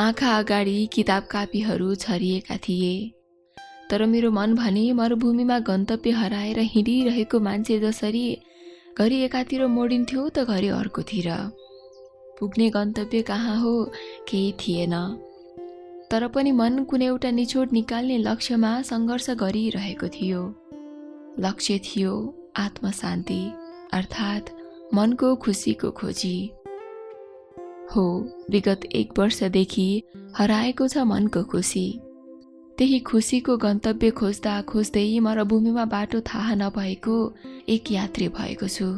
आँखा अगाडि किताब कापीहरू छरिएका थिए, तर मेरो मन भने मरुभूमिमा गन्तव्य हराएर हिँडिरहेको मान्छे जसरी घरि एकातिर मोडिन्थ्यो त घरि अर्कोतिर। पुग्ने गन्तव्य कहाँ हो केही थिएन, तर पनि मन कुनै एउटा निचोड निकाल्ने लक्ष्यमा सङ्घर्ष गरिरहेको थियो। लक्ष्य थियो आत्मशान्ति, अर्थात् मनको खुसीको खोजी। हो, विगत 1 वर्षदेखि हराएको छ मनको खुसी। त्यही खुसीको गन्तव्य खोज्दा खोज्दै मरुभूमिमा बाटो थाहा नभएको एक यात्री भएको छु।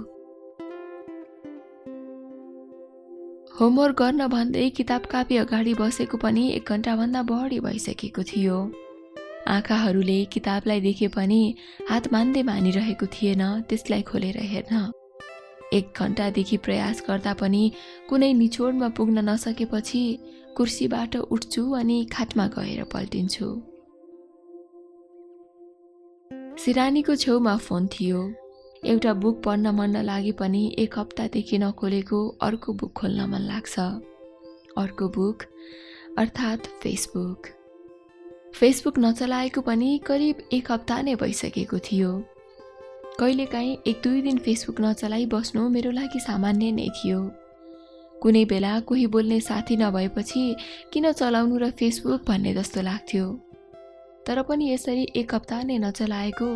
होमवर्क गर्न भन्दै किताब कापी अगाडि बसेको पनि 1 घण्टाभन्दा बढी भइसकेको थियो। आँखाहरूले किताबलाई देखे पनि हात मान्दै मानिरहेको थिएन त्यसलाई खोलेर हेर्न। 1 घण्टादेखि प्रयास गर्दा पनि कुनै निचोडमा पुग्न नसकेपछि कुर्सीबाट उठ्छु अनि खाटमा गएर पल्टिन्छु। सिरानीको छेउमा फोन थियो। एउटा बुक पढ्न मन नलागे पनि 1 हप्तादेखि नखोलेको अर्को बुक खोल्न मन लाग्छ। अर्को बुक अर्थात् फेसबुक। फेसबुक नचलाएको पनि करिब 1 हप्ता नै भइसकेको थियो। कहिलेकाहीँ 1-2 दिन फेसबुक नचलाई बस्नु मेरो लागि सामान्य नै थियो। कुनै बेला कोही बोल्ने साथी नभएपछि किन चलाउनु र फेसबुक भन्ने जस्तो लाग्थ्यो। तर पनि यसरी 1 हप्ता नै नचलाएको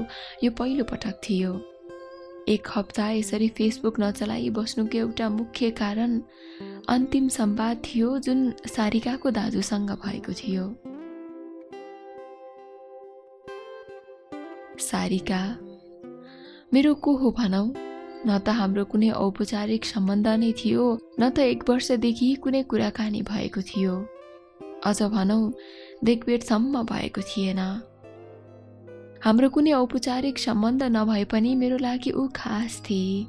यो पहिलो पटक थियो। 1 हप्ता यसरी फेसबुक नचलाई बस्नुको एउटा मुख्य कारण अन्तिम संवाद थियो जुन सारिकाको दाजुसँग भएको थियो। सारिका मेरो को हो भनौ? न त हाम्रो कुनै औपचारिक सम्बन्ध नै थियो, न त 1 वर्षदेखि कुनै कुराकानी भएको थियो। अझ भनौ देखभेटसम्म भएको थिएन। हाम्रो कुनै औपचारिक सम्बन्ध नभए पनि मेरो लागि ऊ खास थिए।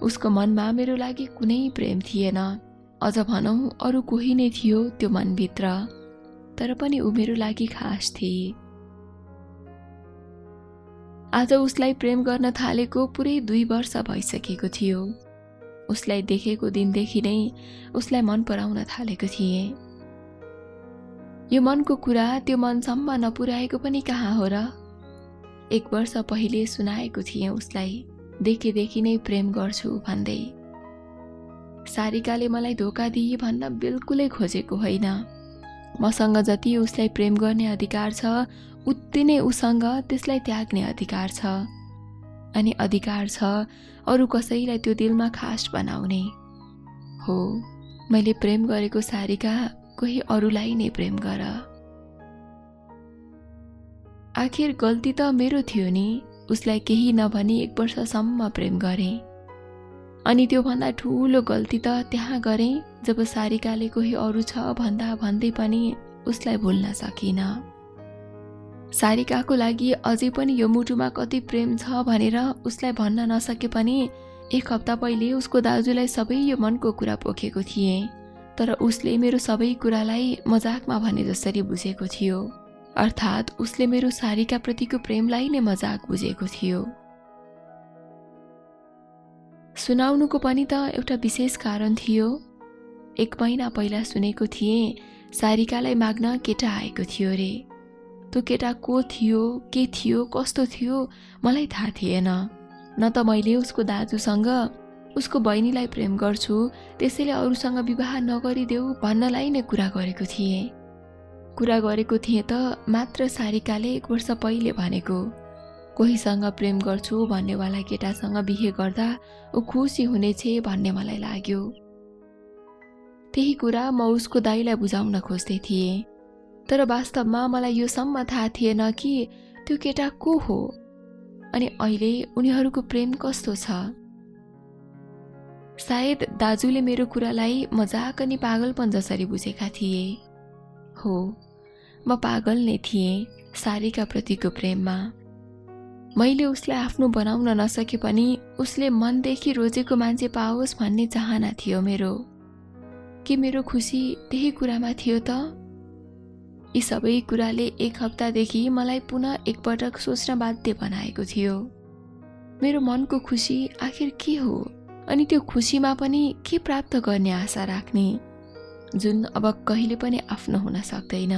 उसको मनमा मेरो लागि कुनै प्रेम थिएन। अझ भनौ अरू कोही नै थियो त्यो मनभित्र, तर पनि ऊ मेरो लागि खास थिए। आज उसलाई प्रेम गर्न थालेको पुरै 2 वर्ष भइसकेको थियो। उसलाई देखेको दिनदेखि नै उसलाई मन पराउन थालेको थिएँ। यो मनको कुरा त्यो मनसम्म नपुर्याएको पनि कहाँ हो र? 1 वर्ष पहिले सुनाएको थिएँ उसलाई, देखेदेखि नै प्रेम गर्छु भन्दै। सारिकाले मलाई धोका दिए भन्न बिल्कुलै खोजेको होइन। मसँग जति उसलाई प्रेम गर्ने अधिकार छ उति नै उसँग त्यसलाई त्याग्ने अधिकार छ। अनि अधिकार छ अरू कसैलाई त्यो दिलमा खास बनाउने। हो, मैले प्रेम गरेको सारिका कोही अरूलाई नै प्रेम गर। आखिर गल्ती त मेरो थियो नि। उसलाई केही नभनी 1 वर्षसम्म प्रेम गरेँ। अनि त्यो भन्दा ठुलो गल्ती त त्यहाँ गरेँ जब सारिकाले कोही अरू छ भन्दै पनि उसलाई भुल्न सकिन। सारिकाको लागि अझै पनि यो मुटुमा कति प्रेम छ भनेर उसलाई भन्न नसके पनि 1 हप्ता पहिले उसको दाजुलाई सबै यो मनको कुरा पोखेको थिएँ। तर उसले मेरो सबै कुरालाई मजाकमा भने जसरी बुझेको थियो। अर्थात् उसले मेरो सारिका प्रतिको प्रेमलाई नै मजाक बुझेको थियो। सुनाउनुको पनि त एउटा विशेष कारण थियो। 1 महिना पहिला सुनेको थिएँ सारिकालाई माग्न केटा आएको थियो रे। त्यो केटा को थियो, के थियो, कस्तो थियो मलाई थाहा थिएन। न त मैले उसको दाजुसँग उसको बहिनीलाई प्रेम गर्छु त्यसैले अरूसँग विवाह नगरिदेऊ भन्नलाई नै कुरा गरेको थिएँ। कुरा गरेको थिएँ त मात्र सारिकाले 1 वर्ष पहिले भनेको कोहीसँग प्रेम गर्छु भन्नेवाला केटासँग बिहे गर्दा ऊ खुसी हुनेछ भन्ने मलाई लाग्यो। त्यही कुरा म उसको दाइलाई बुझाउन खोज्दै थिएँ। तर वास्तवमा मलाई यो सम्म थाहा थिएन कि त्यो केटा को हो अनि अहिले उनीहरूको प्रेम कस्तो छ। सायद दाजुले मेरो कुरालाई मजाक अनि पागलपन जसरी बुझेका थिए। हो, म पागल नै थिएँ सारिका प्रतिको प्रेममा। मैले उसलाई आफ्नो बनाउन नसके पनि उसले मनदेखि रोजेको मान्छे पाओस् भन्ने चाहना थियो मेरो। के मेरो खुसी त्यही कुरामा थियो त? यी सबै कुराले 1 हप्तादेखि मलाई पुनः एकपटक सोच्न बाध्य बनाएको थियो। मेरो मनको खुसी आखिर के हो अनि त्यो खुसीमा पनि के प्राप्त गर्ने आशा राख्ने? जुन अब कहिले पनि आफ्नो हुन सक्दैन।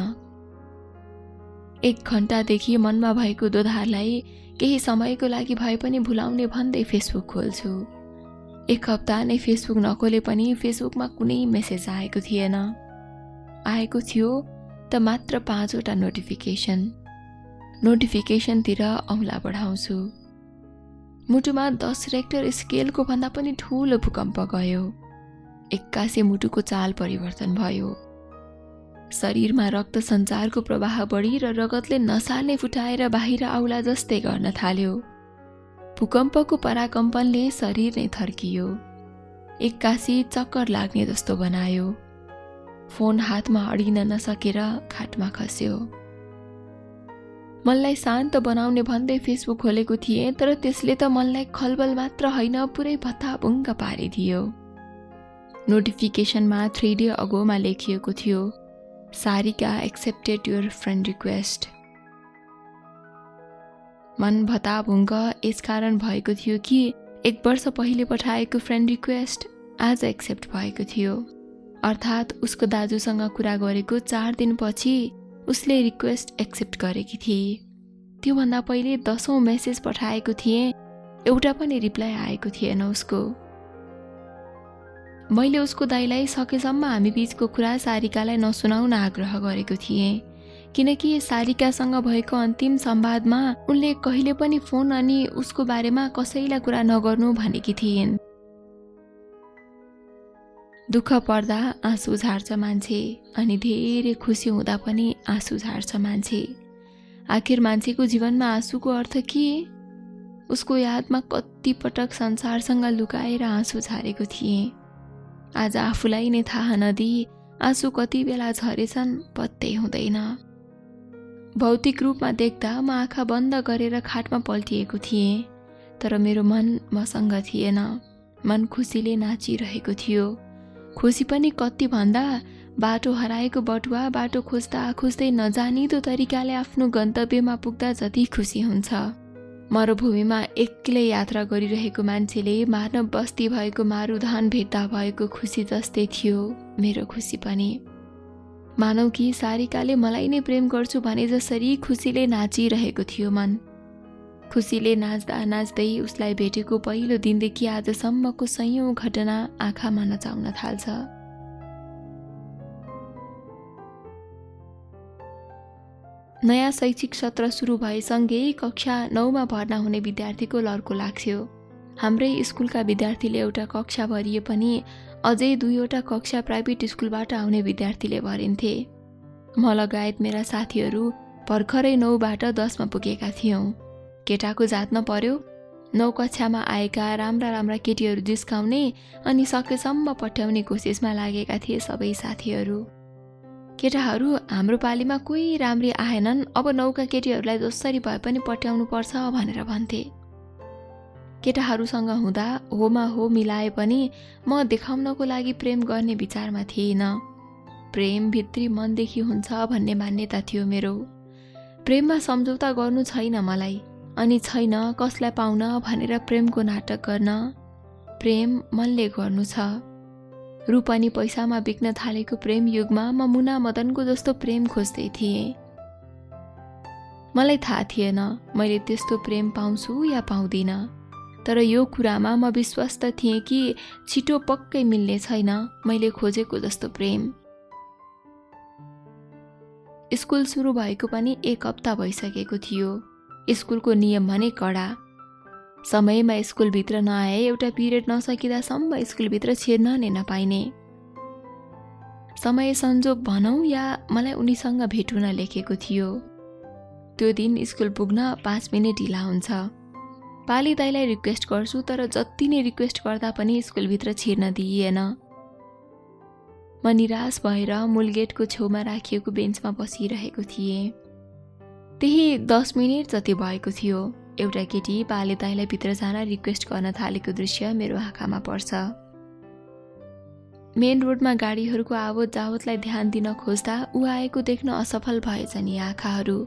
1 घण्टादेखि मनमा भएको दोधारलाई केही समयको लागि भए पनि भुलाउने भन्दै फेसबुक खोल्छु। 1 हप्ता नै फेसबुक नखोले पनि फेसबुकमा कुनै मेसेज आएको थिएन। आएको थियो त मात्र 5 वटा नोटिफिकेसनतिर औँला बढाउँछु। मुटुमा 10 रेक्टर स्केलको भन्दा पनि ठुलो भूकम्प गयो। एक्कासी मुटुको चाल परिवर्तन भयो। शरीरमा रक्त सञ्चारको प्रवाह बढी र रगतले नसाल्ने फुटाएर बाहिर आउला जस्तै गर्न थाल्यो। भूकम्पको पराकम्पनले शरीर नै थर्कियो। एक्कासी चक्कर लाग्ने जस्तो बनायो। फोन हातमा अडिन नसकेर खाटमा खस्यो। मनलाई शान्त बनाउने भन्दै फेसबुक खोलेको थिएँ, तर त्यसले त मनलाई खलबल मात्र होइन पुरै भत्ताभुङ्ग पारिदियो। नोटिफिकेसनमा 3D अगोमा लेखिएको थियो, Sarika accepted your friend request. मन भत्ताभुङ्ग यसकारण भएको थियो कि 1 वर्ष पहिले पठाएको फ्रेन्ड रिक्वेस्ट आज एक्सेप्ट भएको थियो। अर्थात् उसको दाजुसँग कुरा गरेको 4 दिनपछि उसले रिक्वेस्ट एक्सेप्ट गरेकी थिए। त्योभन्दा पहिले 10औं मेसेज पठाएको थिएँ, एउटा पनि रिप्लाई आएको थिएन उसको। मैले उसको दाइलाई सकेसम्म हामी बीचको कुरा सारिकालाई नसुनाउन आग्रह गरेको थिएँ, किनकि सारिकासँग भएको अन्तिम संवादमा उनले कहिले पनि फोन अनि उसको बारेमा कसैलाई कुरा नगर्नु भनेकी थिइन्। दुःख पर्दा आँसु झार्छ मान्छे, अनि धेरै खुसी हुँदा पनि आँसु झार्छ मान्छे। आखिर मान्छेको जीवनमा आँसुको अर्थ के? उसको यादमा कति पटक संसारसँग लुकाएर आँसु झारेको थिएँ। आज आफूलाई नै थाहा नदिई आँसु कति बेला झरेछन् पत्तै हुँदैन। भौतिक रूपमा देख्दा म आँखा बन्द गरेर खाटमा पल्टिएको थिएँ, तर मेरो मन मसँग थिएन। मन खुसीले नाचिरहेको थियो। खुसी पनि कति भन्दा बाटो हराएको बटुवा बाटो खोज्दा खोज्दै नजानिदो तरिकाले आफ्नो गन्तव्यमा पुग्दा जति खुसी हुन्छ। मरुभूमिमा एक्लै यात्रा गरिरहेको मान्छेले मानव बस्ती भएको मारुधान भेट्दा भएको खुसी जस्तै थियो मेरो खुसी पनि। मानौ कि सारिकाले मलाई नै प्रेम गर्छु भने जसरी खुसीले नाचिरहेको थियो मन। खुसीले नाच्दा नाच्दै उसलाई भेटेको पहिलो दिनदेखि आजसम्मको सयौं घटना आँखामा नचाउन थाल्छ। नयाँ शैक्षिक सत्र सुरु भएसँगै कक्षा 9मा भर्ना हुने विद्यार्थीको लर्को लाग्थ्यो। हाम्रै स्कुलका विद्यार्थीले एउटा कक्षा भरिए पनि अझै 2वटा कक्षा प्राइभेट स्कुलबाट आउने विद्यार्थीले भरिन्थे। म लगायत मेरा साथीहरू भर्खरै 9बाट 10मा पुगेका थियौँ। केटाको जात नपर्यो। 9 कक्षामा आएका राम्रा केटीहरू जिस्काउने अनि सकेसम्म पठ्याउने कोसिसमा लागेका थिए सबै साथीहरू। केटाहरू हाम्रो पालीमा कोही राम्री आएनन्, अब 9का केटीहरूलाई जसरी भए पनि पट्याउनु पर्छ भनेर भन्थे। केटाहरूसँग हुँदा होमा हो मिलाए पनि म देखाउनको लागि प्रेम गर्ने विचारमा थिएन। प्रेम भित्री मनदेखि हुन्छ भन्ने मान्यता थियो मेरो। प्रेममा सम्झौता गर्नु छैन मलाई, अनि छैन कसलाई पाउन भनेर प्रेमको नाटक गर्न। प्रेम मनले गर्नु छ। रूप अनि पैसामा बिक्न थालेको प्रेम युगमा म मुना मदनको जस्तो प्रेम खोज्दै थिएँ। मलाई थाहा थिएन मैले त्यस्तो प्रेम पाउँछु या पाउँदिन, तर यो कुरामा म विश्वस्त थिएँ कि छिटो पक्कै मिल्ने छैन मैले खोजेको जस्तो प्रेम। स्कुल सुरु भएको पनि 1 हप्ता भइसकेको थियो। स्कुलको नियम भने कडा। समयमा स्कुलभित्र नआए एउटा पिरियड नसकिँदासम्म स्कुलभित्र छिर्न नै नपाइने। समय संजोग भनौँ या मलाई उनीसँग भेट हुन लेखेको थियो। त्यो दिन स्कुल पुग्न 5 मिनेट ढिला हुन्छ। पाली दाइलाई रिक्वेस्ट गर्छु, तर जति नै रिक्वेस्ट गर्दा पनि स्कुलभित्र छिर्न दिइएन। म निराश भएर मूल गेटको छेउमा राखिएको बेन्चमा बसिरहेको थिएँ। त्यही 10 मिनेट जति भएको थियो। एउटा केटी पाले दाइलाई भित्र जान रिक्वेस्ट गर्न थालेको दृश्य मेरो आँखामा पर्छ। मेन रोडमा गाडीहरूको आवत जावतलाई ध्यान दिन खोज्दा ऊ आएको देख्न असफल भएछन् यी आँखाहरू।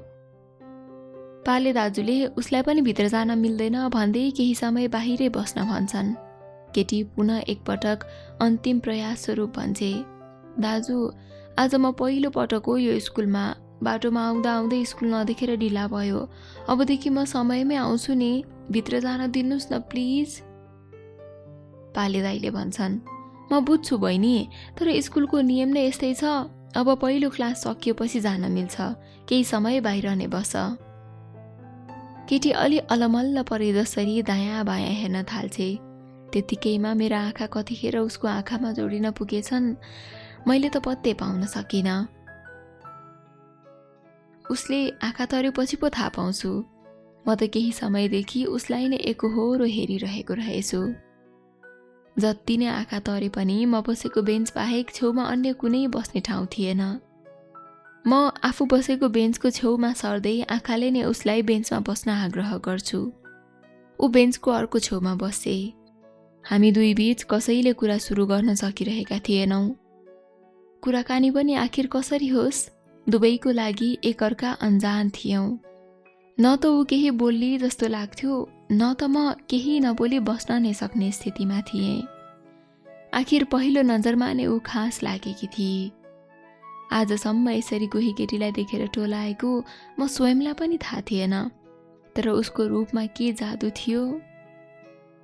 पाले दाजुले उसलाई पनि भित्र जान मिल्दैन भन्दै केही समय बाहिरै बस्न भन्छन्। केटी पुनः एकपटक अन्तिम प्रयास स्वरूप भन्छे, दाजु, आज म पहिलो पटक हो यो स्कुलमा। बाटोमा आउँदा आउँदै स्कुल नदेखेर ढिला भयो। अबदेखि म समयमै आउँछु नि। भित्र जान दिनुहोस् न प्लिज। पाले दाइले भन्छन्, म बुझ्छु बहिनी, तर स्कुलको नियम नै यस्तै छ। अब पहिलो क्लास सकिएपछि जान मिल्छ। केही समय बाहिर नै बस। केटी अलि अलमल्ल परे जसरी दायाँ बायाँ हेर्न थाल्छे। त्यतिकैमा मेरा आँखा कतिखेर उसको आँखामा जोडिन पुगेछन्, मैले त पत्तै पाउन सकिनँ। उसले आँखा तरेपछि पो थाहा पाउँछु। म त केही समयदेखि उसलाई नै एकहोरो हेरिरहेको रहेछु। जति नै आँखा तरे पनि म बसेको बेन्च बाहेक छेउमा अन्य कुनै बस्ने ठाउँ थिएन। म आफू बसेको बेन्चको छेउमा सर्दै आँखाले नै उसलाई बेन्चमा बस्न आग्रह गर्छु। ऊ बेन्चको अर्को छेउमा बसे। हामी दुई बीच कसैले कुरा सुरु गर्न सकिरहेका थिएनौँ। कुराकानी पनि आखिर कसरी होस्, दुवैको लागि एकअर्का अन्जान थियौँ। न त ऊ केही बोल्ली जस्तो लाग्थ्यो, न त म केही नबोली बस्न नै सक्ने स्थितिमा थिएँ। आखिर पहिलो नजरमा नै ऊ खास लागेकी थिए। आजसम्म यसरी कोही केटीलाई देखेर टोलाएको म स्वयंलाई पनि थाहा थिएन। तर उसको रूपमा के जादु थियो।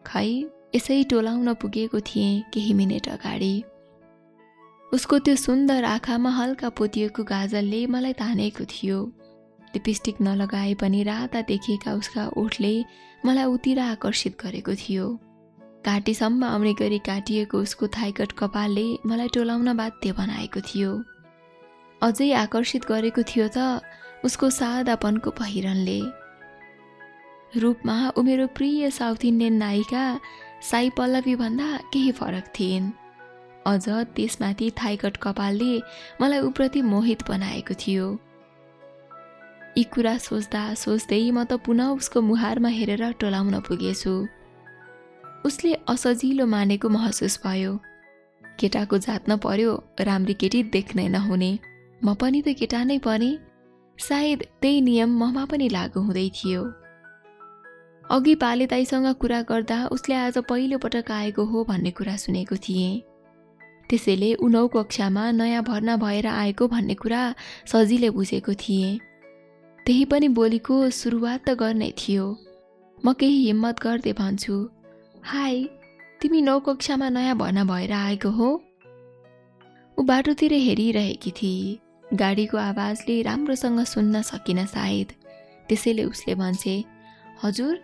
खै यसै टोलाउन पुगेको थिएँ केही मिनेट अगाडि। उसको त्यो सुन्दर आँखामा हल्का पोतिएको गाजलले मलाई तानेको थियो। लिपस्टिक नलगाए पनि राता देखिएका उसका ओठले मलाई उतिर आकर्षित गरेको थियो। घाँटीसम्म आउने गरी काटिएको उसको थाइकट कपालले मलाई टोलाउन बाध्य बनाएको थियो। अझै आकर्षित गरेको थियो त उसको सादापनको पहिरनले। रूपमा ऊ मेरो प्रिय साउथ इन्डियन नायिका साई पल्लवी भन्दा केही फरक थिइन्। अझ त्यसमाथि थाइकट कपालले मलाई उप्रति मोहित बनाएको थियो। यी कुरा सोच्दा सोच्दै म त पुनः उसको मुहारमा हेरेर टोलाउन पुगेछु। उसले असजिलो मानेको महसुस भयो। केटाको जात न पर्यो, राम्री केटी देख्नै नहुने। म पनि त केटा नै परे। सायद त्यही नियम ममा पनि लागू हुँदै थियो। अघि पाले दाइसँग कुरा गर्दा उसले आज पहिलो पटक आएको हो भन्ने कुरा सुनेको थिएँ। त्यसैले ऊ 9 कक्षामा नयाँ भर्ना भएर आएको भन्ने कुरा सजिलै बुझेको थिएँ। त्यही पनि बोलीको सुरुवात त गर्नै थियो। म केही हिम्मत गर्दै भन्छु, हाई, तिमी 9 कक्षामा नयाँ भर्ना भएर आएको हो? ऊ बाटोतिर हेरिरहेकी थिए। गाडीको आवाजले राम्रोसँग सुन्न सकिन सायद। त्यसैले उसले भन्छे, हजुर,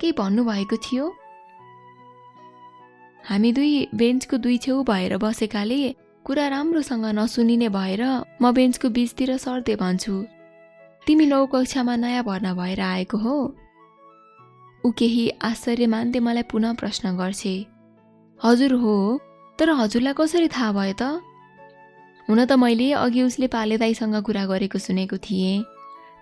केही भन्नुभएको थियो? हामी दुई बेन्चको दुई छेउ भएर बसेकाले कुरा राम्रोसँग नसुनिने भएर म बेन्चको बीचतिर सर्दै भन्छु, तिमी 9 कक्षामा नयाँ भर्ना भएर आएको हो? ऊ केही आश्चर्य मान्दै मलाई पुनः प्रश्न गर्छे, हजुर हो, तर हजुरलाई कसरी थाहा भयो त? हुन त मैले अघि उसले पाले दाइसँग कुरा गरेको सुनेको थिएँ।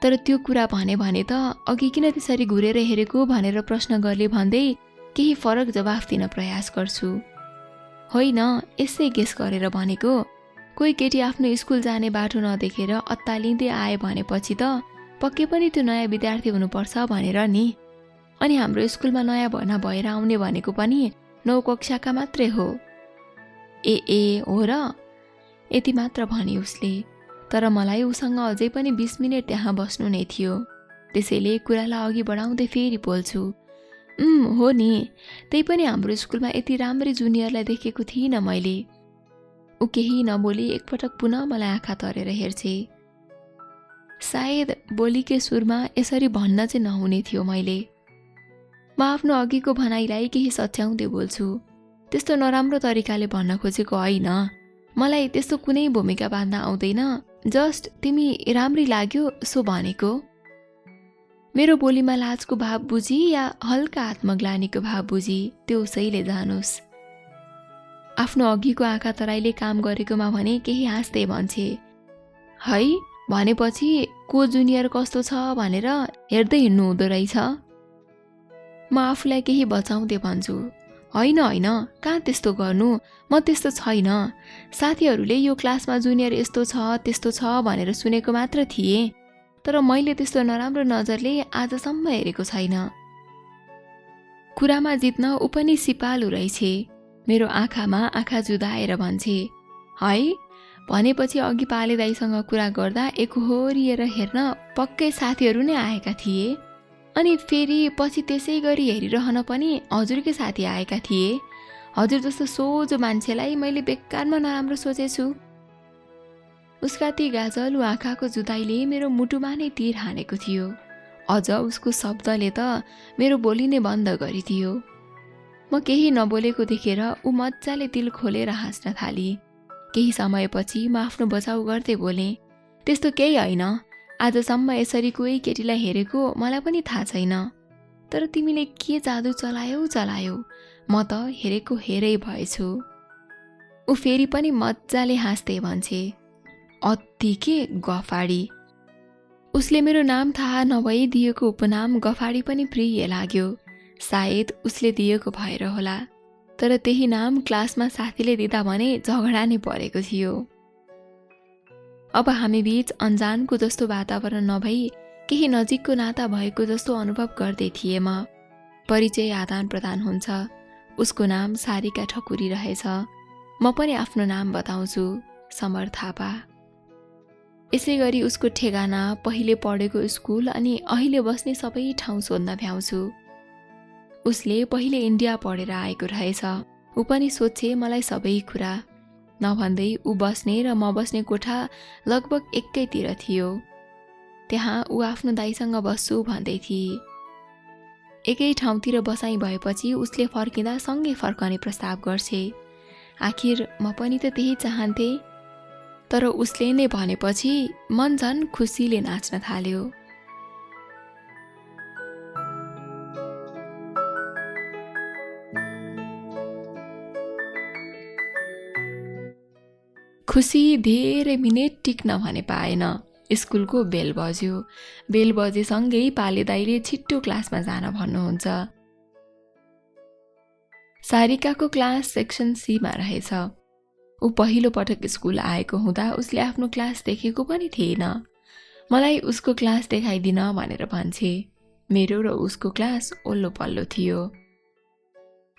तर त्यो कुरा भने त अघि किन त्यसरी घुरेर हेरेको भनेर प्रश्न गर्ले भन्दै केही फरक जवाफ दिन प्रयास गर्छु। होइन, यसै गेस गरेर भनेको। कोही केटी आफ्नो स्कुल जाने बाटो नदेखेर अत्तालिँदै आए भनेपछि त पक्कै पनि त्यो नयाँ विद्यार्थी हुनुपर्छ भनेर नि। अनि हाम्रो स्कुलमा नयाँ भर्ना भएर आउने भनेको पनि 9 कक्षाका मात्रै हो। ए हो र? यति मात्र भने उसले। तर मलाई उसँग अझै पनि 20 मिनेट त्यहाँ बस्नु नै थियो। त्यसैले कुरालाई अघि बढाउँदै फेरि बोल्छु, हो नि, त्यही पनि हाम्रो स्कुलमा यति राम्री जुनियरलाई देखेको थिइनँ मैले। ऊ केही नबोली एकपटक पुनः मलाई आँखा तरेर हेर्छे। सायद बोलीकै सुरमा यसरी भन्न चाहिँ नहुने थियो मैले। म आफ्नो अघिको भनाइलाई केही सच्याउँदै बोल्छु। त्यस्तो नराम्रो तरिकाले भन्न खोजेको होइन। मलाई त्यस्तो कुनै भूमिका बाँध्न आउँदैन। जस्ट तिमी राम्री लाग्यो सो भनेको। मेरो बोलीमा लाजको भाव बुझी या हल्का आत्मग्लानीको भाव बुझी त्यो उसैले जानोस्। आफ्नो अघिको आँखा तराईले काम गरेकोमा भने केही हाँस्दै भन्छे, है भनेपछि को जुनियर कस्तो छ भनेर हेर्दै हिँड्नु हुँदो रहेछ। म आफूलाई केही बचाउँदै भन्छु, होइन, कहाँ त्यस्तो गर्नु, म त्यस्तो छैन। साथीहरूले यो क्लासमा जुनियर यस्तो छ त्यस्तो छ भनेर सुनेको मात्र थिए। तर मैले त्यस्तो नराम्रो नजरले आजसम्म हेरेको छैन। कुरामा जित्न ऊ पनि सिपालु रहेछे। मेरो आँखामा आँखा जुदाएर भन्छे, है भनेपछि अघि पाले दाइसँग कुरा गर्दा एकहोरिएर हेर्न पक्कै साथीहरू नै आएका थिए। अनि फेरि पछि त्यसै गरी हेरिरहन पनि हजुरकै साथी आएका थिए। हजुर जस्तो सोझो मान्छेलाई मैले बेकारमा नराम्रो सोचेछु। उसका ती गाजलु आँखाको जुदाइले मेरो मुटुमा नै तीर हानेको थियो। अझ उसको शब्दले त मेरो बोली नै बन्द गरिदियो। म केही नबोलेको देखेर ऊ मजाले दिल खोलेर हाँस्न थाली। केही समयपछि म आफ्नो बचाउ गर्दै बोले, त्यस्तो केही होइन, आजसम्म यसरी कोही केटीलाई हेरेको मलाई पनि थाहा छैन। तर तिमीले के जादु चलायौ, म त हेरेको हेरै भएछु। ऊ फेरि पनि मजाले हाँस्दै भन्छे, अति के गफाडी। उसले मेरो नाम थाहा नभई दिएको उपनाम गफाडी पनि प्रिय लाग्यो। सायद उसले दिएको भएर होला। तर त्यही नाम क्लासमा साथीले दिँदा भने झगडा नै परेको थियो। अब हामी बीच अन्जानको जस्तो वातावरण नभई केही नजिकको नाता भएको जस्तो अनुभव गर्दै थिएँ म। परिचय आदान प्रदान हुन्छ। उसको नाम सारिका ठकुरी रहेछ। म पनि आफ्नो नाम बताउँछु, समर थापा। यसै गरी उसको ठेगाना, पहिले पढेको स्कुल अनि अहिले बस्ने सबै ठाउँ सोध्न भ्याउँछु। उसले पहिले इन्डिया पढेर आएको रहेछ। ऊ पनि सोध्छे मलाई सबै कुरा। नभन्दै ऊ बस्ने र म बस्ने कोठा लगभग एकैतिर थियो। त्यहाँ ऊ आफ्नो दाइसँग बस्छु भन्दै थिए। एकै ठाउँतिर बसाइ भएपछि उसले फर्किँदा सँगै फर्कने प्रस्ताव गर्छे। आखिर म पनि त त्यही चाहन्थे। तर उसले नै भनेपछि मन झन् खुसीले नाच्न थाल्यो। खुसी धेरै मिनेट टिक्न भने पाएन। स्कुलको बेल बज्यो। बेल बजेसँगै पाले दाइले छिट्टो क्लासमा जान भन्नुहुन्छ। सारिकाको क्लास सेक्सन सीमा रहेछ। ऊ पहिलो पटक स्कुल आएको हुँदा उसले आफ्नो क्लास देखेको पनि थिएन। मलाई उसको क्लास देखाइदिन भनेर भन्छे। मेरो र उसको क्लास ओल्लो पल्लो थियो।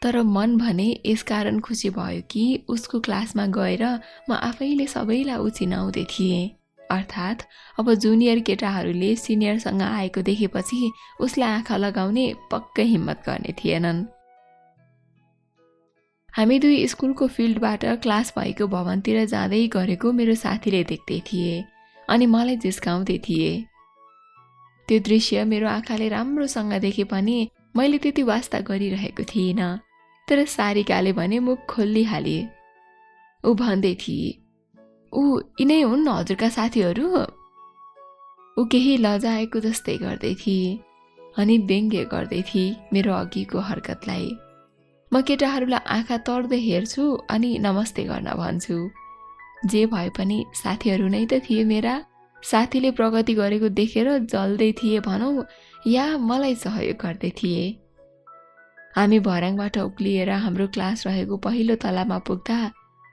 तर मन भने यसकारण खुसी भयो कि उसको क्लासमा गएर म आफैले सबैलाई उचिनाउँदै थिएँ। अर्थात् अब जुनियर केटाहरूले सिनियरसँग आएको देखेपछि उसलाई आँखा लगाउने पक्कै हिम्मत गर्ने थिएनन्। हामी दुई स्कुलको फिल्डबाट क्लास भएको भवनतिर जाँदै गरेको मेरो साथीले देख्दै थिए अनि मलाई जिस्काउँदै थिए। त्यो दृश्य मेरो आँखाले राम्रोसँग देखे पनि मैले त्यति वास्ता गरिरहेको थिएन। तर सारिकाले भने मुख खोलिहाले। ऊ भन्दै थिए, ऊ यिनै हुन् हजुरका साथीहरू? ऊ केही लजाएको जस्तै गर्दै थिए अनि व्यङ्ग्य गर्दै थिए मेरो अघिको हरकतलाई। म केटाहरूलाई आँखा तर्दै हेर्छु अनि नमस्ते गर्न भन्छु। जे भए पनि साथीहरू नै त थिए मेरा। साथीले प्रगति गरेको देखेर जल्दै थिए भनौँ या मलाई सहयोग गर्दै थिए। हामी भर्याङबाट उक्लिएर हाम्रो क्लास रहेको पहिलो तलामा पुग्दा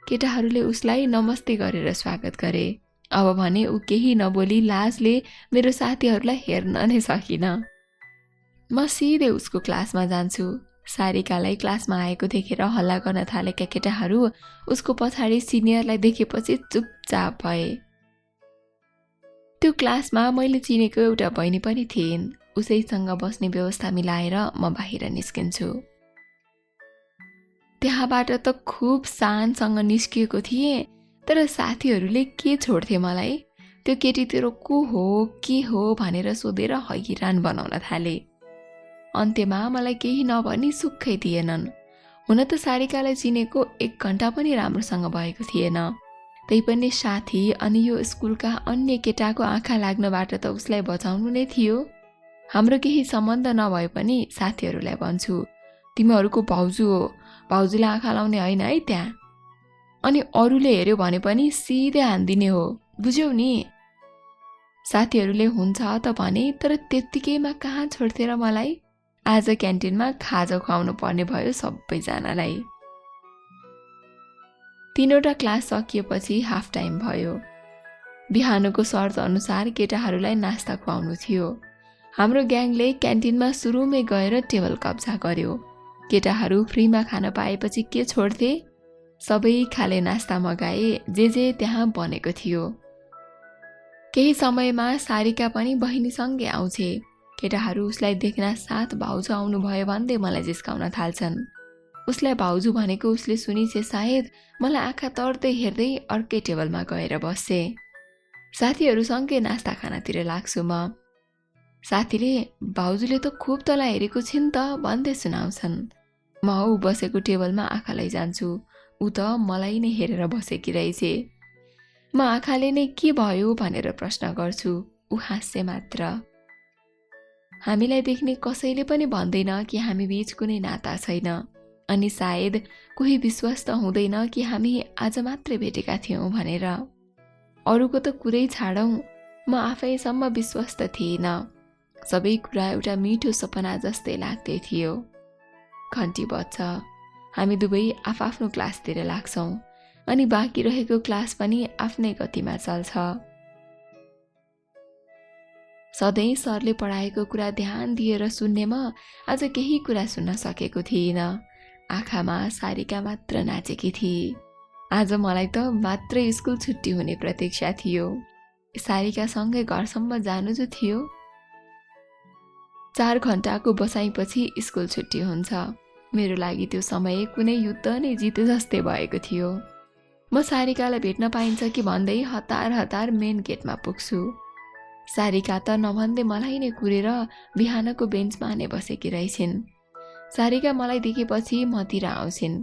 केटाहरूले उसलाई नमस्ते गरेर स्वागत गरे। अब भने ऊ केही नबोली लाजले मेरो साथीहरूलाई हेर्न नै सकिन। म सिधै उसको क्लासमा जान्छु। सारिकालाई क्लासमा आएको देखेर हल्ला गर्न थालेका केटाहरू उसको पछाडि सिनियरलाई देखेपछि चुपचाप भए। त्यो क्लासमा मैले चिनेको एउटा बहिनी पनि थिइन्। उसैसँग बस्ने व्यवस्था मिलाएर म बाहिर निस्किन्छु। त्यहाँबाट त खुब शानसँग निस्किएको थिएँ। तर साथीहरूले के छोड्थे मलाई? त्यो केटी तेरो को हो के हो भनेर सोधेर हैरान बनाउन थाले। अन्त्यमा मलाई केही नभनी सुक्खै दिएनन्। हुन त सारिकालाई चिनेको 1 घण्टा पनि राम्रोसँग भएको थिएन। तैपनि साथी अनि यो स्कुलका अन्य केटाको आँखा लाग्नबाट त उसलाई बचाउनु नै थियो। हाम्रो केही सम्बन्ध नभए पनि साथीहरूलाई भन्छु, तिमीहरूको भाउजू हो, भाउजूलाई आँखा लाउने होइन है त्यहाँ। अनि अरूले हेर्यो भने पनि सिधै हान्दिने हो, बुझ्यौ नि? साथीहरूले हुन्छ त भने, तर त्यत्तिकैमा कहाँ छोड्थे र मलाई? आज क्यान्टिनमा खाजा खुवाउनु पर्ने भयो सबैजनालाई। 3वटा क्लास सकिएपछि हाफ टाइम भयो। बिहानको शर्त अनुसार केटाहरूलाई नास्ता खुवाउनु थियो। हाम्रो ग्याङले क्यान्टिनमा सुरुमै गएर टेबल कब्जा गर्यो। केटाहरू फ्रीमा खान पाएपछि के छोड्थे? सबै खाले नास्ता मगाए, जे त्यहाँ बनेको थियो। केही समयमा सारिका पनि बहिनीसँगै आउँछे। केटाहरू उसलाई देख्न साथ भाउजू आउनुभयो भन्दै मलाई जिस्काउन थाल्छन्। उसलाई भाउजू भनेको उसले सुनिछे सायद। मलाई आँखा तर्दै हेर्दै अर्कै टेबलमा गएर बस्छे। साथीहरूसँगै नास्ता खानातिर लाग्छु म। साथीले भाउजूले त खुब तँलाई हेरेको छिन् त भन्दै सुनाउँछन्। म ऊ बसेको टेबलमा आँखा लैजान्छु। ऊ त मलाई नै हेरेर बसेकी रहेछे। म आँखाले नै के भयो भनेर प्रश्न गर्छु। ऊ हाँस्छे मात्र। हामीलाई देख्ने कसैले पनि भन्दैन कि हामी बीच कुनै नाता छैन। अनि सायद कोही विश्वास त हुँदैन कि हामी आज मात्रै भेटेका थियौं भनेर। अरूको त कुरै छाडौं, म आफैसम्म विश्वास त थिएन। सबै कुरा एउटा मिठो सपना जस्तै लाग्दै थियो। घन्टी बज्छ। हामी दुवै आफआफ्नो क्लासतिर लाग्छौं अनि बाँकी रहेको क्लास पनि आफ्नै गतिमा चल्छ। सधैँ सरले पढाएको कुरा ध्यान दिएर सुन्ने म आज केही कुरा सुन्न सकेको थिइन। आँखामा सारिका मात्र नाचेकी थिए। आज मलाई त मात्रै स्कुल छुट्टी हुने प्रतीक्षा थियो। सारिकासँगै घरसम्म जानु जो थियो। 4 घण्टाको बसाइपछि स्कुल छुट्टी हुन्छ। मेरो लागि त्यो समय कुनै युद्ध नै जिते जस्तै भएको थियो। म सारिकालाई भेट्न पाइन्छ कि भन्दै हतार मेन गेटमा पुग्छु। सारिका त नभन्दै मलाई नै कुरेर बिहानको बेन्चमा नै बसेकी रहेछिन्। सारिका मलाई देखेपछि मतिर आउँछिन्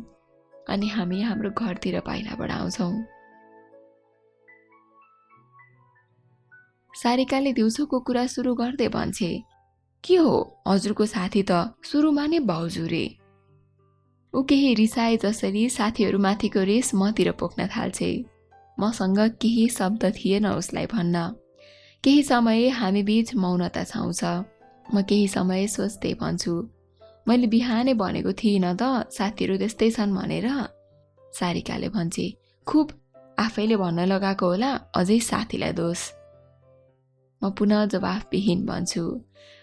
अनि हामी हाम्रो घरतिर पाइला बढाउँछौं। सारिकाले दिउँसोको कुरा सुरु गर्दै भन्छे, के हो हजुरको साथी त सुरुमा नै भाउजू रे। ऊ केही रिसाए जसरी साथीहरूमाथिको रेस मतिर पोख्न थाल्छे। मसँग केही शब्द थिएन उसलाई भन्न। केही समय हामी बीच मौनता छाउँछ। म केही समय सोच्दै भन्छु, मैले बिहानै भनेको थिइनँ त साथीहरू त्यस्तै छन् भनेर। सारिकाले भन्छे, खुब आफैले भन्न लगाएको होला, अझै साथीलाई दोष। म पुनः जवाफविहीन भन्छु।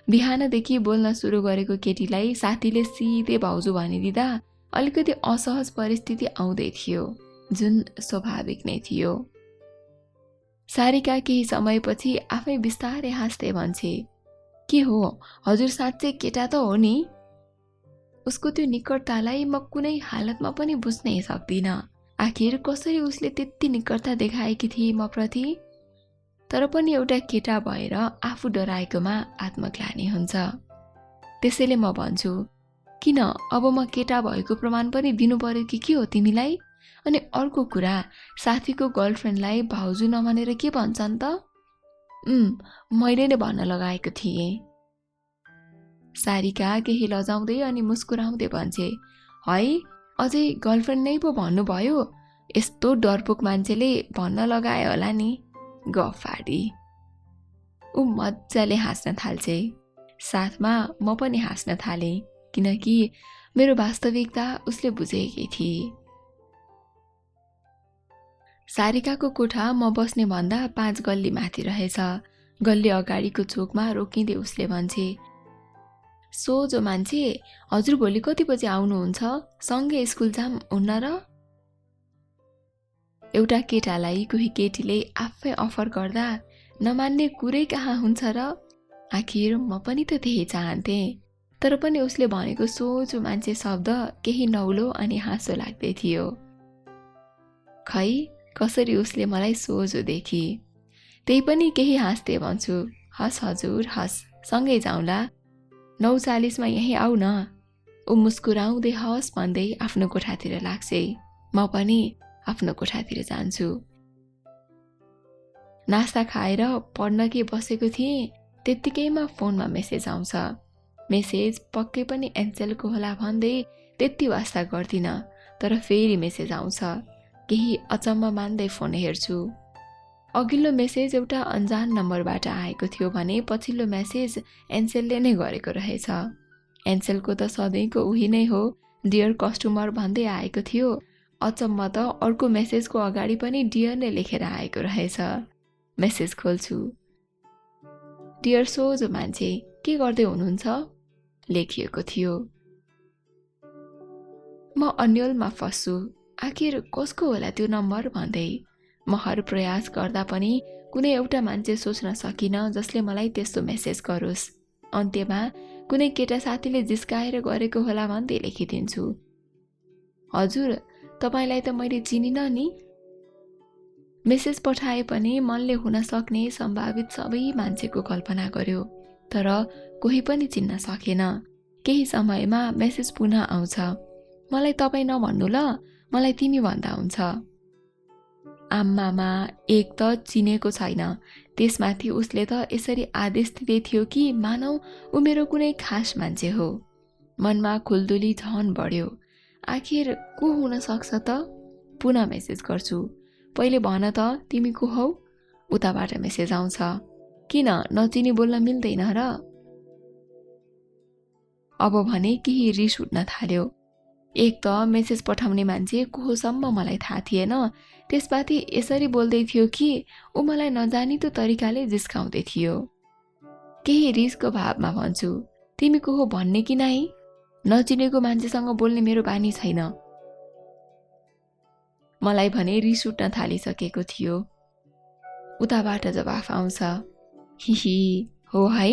बिहानदेखि बोल्न सुरु गरेको केटीलाई साथीले सिधै भाउजू भनिदिँदा अलिकति असहज परिस्थिति आउँदै थियो, जुन स्वाभाविक नै थियो। सारिका केही समयपछि आफै बिस्तारै हाँस्दै भन्छे, के हो हजुर साँच्चै केटा त हो नि। उसको त्यो निकटतालाई म कुनै हालतमा पनि बुझ्नै सक्दिन। आखिर कसरी उसले त्यति निकटता देखाएकी थिए म प्रति। तर पनि एउटा केटा भएर आफू डराएकोमा आत्मग्लानि हुन्छ। त्यसैले म भन्छु, किन अब म केटा भएको प्रमाण पनि दिनु पर्यो कि के हो तिमीलाई। अनि अर्को कुरा, साथीको गर्लफ्रेन्डलाई भाउजू नभनेर के भन्छन् त। मैले नै भन्न लगाएको थिएँ। सारिका केही लजाउँदै अनि मुस्कुराउँदै भन्छे, है अझै गर्लफ्रेन्ड नै पो भन्नुभयो। यस्तो डरपोक मान्छेले भन्न लगाए होला नि। गफाडी। ऊ मजाले हाँस्न थाल्छे। साथमा म पनि हाँस्न थाले, किनकि मेरो वास्तविकता उसले बुझेकी थिए। सारिकाको कोठा म बस्ने भन्दा 5 गल्ली माथि रहेछ। गल्ली अगाडिको चोकमा रोकिँदै उसले भन्छे, सोझो मान्छे, हजुर भोलि कति बजे आउनुहुन्छ? सँगै स्कुल जाम हुन्न र? एउटा केटालाई कोही केटीले आफै अफर गर्दा नमान्ने कुरै कहाँ हुन्छ र। आखिर म पनि त त्यही चाहन्थे। तर पनि उसले भनेको सोझो मान्छे शब्द केही नौलो अनि हाँसो लाग्दै थियो। खै कसरी उसले मलाई सोझो देखी। त्यही पनि केही हाँस्दै भन्छु, हस् हजुर हस्, सँगै जाउँला, 9:40 मा यहीँ आऊ न। ऊ मुस्कुराउँदै हस् भन्दै आफ्नो कोठातिर लाग्छे। म पनि आफ्नो कोठातिर जान्छु। नास्ता खाएर पढ्न के बसेको थिएँ, त्यत्तिकैमा फोनमा मेसेज आउँछ। मेसेज पक्कै पनि एन्सेलको होला भन्दै त्यति वास्ता गर्दिन, तर फेरि मेसेज आउँछ। केही अचम्म मान्दै फोन हेर्छु। अघिल्लो मेसेज एउटा अन्जान नम्बरबाट आएको थियो भने पछिल्लो मेसेज एन्सेलले नै गरेको रहेछ। एन्सेलको त सधैँको उही नै हो, डियर कस्टमर भन्दै आएको थियो। अचम्म त अर्को मेसेजको अगाडि पनि डियर नै लेखेर आएको रहेछ। मेसेज खोल्छु। डियर सोझो मान्छे, के गर्दै हुनुहुन्छ? लेखिएको थियो। म अन्यलमा फस्छु। आखिर कसको होला त्यो नम्बर भन्दै म हर प्रयास गर्दा पनि कुनै एउटा मान्छे सोच्न सकिनँ जसले मलाई त्यस्तो मेसेज गरोस्। अन्त्यमा कुनै केटा साथीले जिस्काएर गरेको होला भन्दै लेखिदिन्छु, हजुर तपाईँलाई त मैले चिनिनँ नि। मेसेज पठाए पनि मनले हुन सक्ने सम्भावित सबै मान्छेको कल्पना गर्यो, तर कोही पनि चिन्न सकेन। केही समयमा मेसेज पुनः आउँछ, मलाई तपाईँ नभन्नु ल, मलाई तिमी भन्दा हुन्छ। आम्मामा, एक त चिनेको छैन, त्यसमाथि उसले त यसरी आदेश दिँदै थियो कि मानौ ऊ मेरो कुनै खास मान्छे हो। मनमा खुल्दुली झन बढ्यो। आखिर को हुन सक्छ त? पुनः मेसेज गर्छु, पहिले भन त तिमी को हौ? उताबाट मेसेज आउँछ, किन नचिनी बोल्न मिल्दैन र? अब भने केही रिस उठ्न थाल्यो। एक त मेसेज पठाउने मान्छे को होसम्म मलाई थाहा थिएन, त्यसमाथि यसरी बोल्दै थियो कि ऊ मलाई नजानितो तरिकाले जिस्काउँदै थियो। केही रिसको भावमा भन्छु, तिमी को हो भन्ने कि नै? नचिनेको मान्छेसँग बोल्ने मेरो बानी छैन। मलाई भने रिस उठ्न थालिसकेको थियो। उताबाट जवाफ आउँछ, हिही हो है,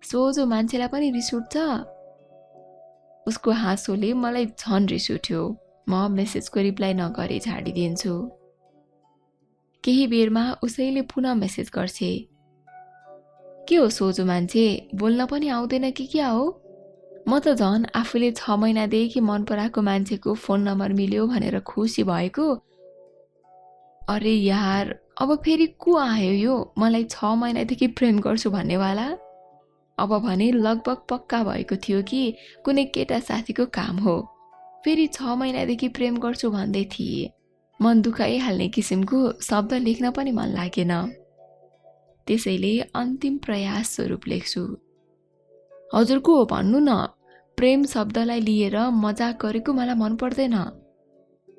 सोझो मान्छेलाई पनि रिस उठ्छ। उसको हाँसोले मलाई झन रिस उठ्यो। म मेसेजको रिप्लाई नगरी झाडिदिन्छु। केही बेरमा उसैले पुनः मेसेज गर्छे, के हो सोझो मान्छे, बोल्न पनि आउँदैन कि क्या हो? म त झन आफूले 6 महिनादेखि मन पराएको मान्छेको फोन नम्बर मिल्यो भनेर खुसी भएको। अरे यार, अब फेरि को आयो यो मलाई 6 महिनादेखि प्रेम गर्छु भन्नेवाला? अब भने लगभग पक्का भएको थियो कि कुनै केटा साथीको काम हो। फेरि 6 महिनादेखि प्रेम गर्छु भन्दै थिए। मन दुखाइहाल्ने किसिमको शब्द लेख्न पनि मन लागेन। त्यसैले अन्तिम प्रयास स्वरूप लेख्छु, हजुर को हो भन्नु न, प्रेम शब्दलाई लिएर मजाक गरेको मलाई मन पर्दैन।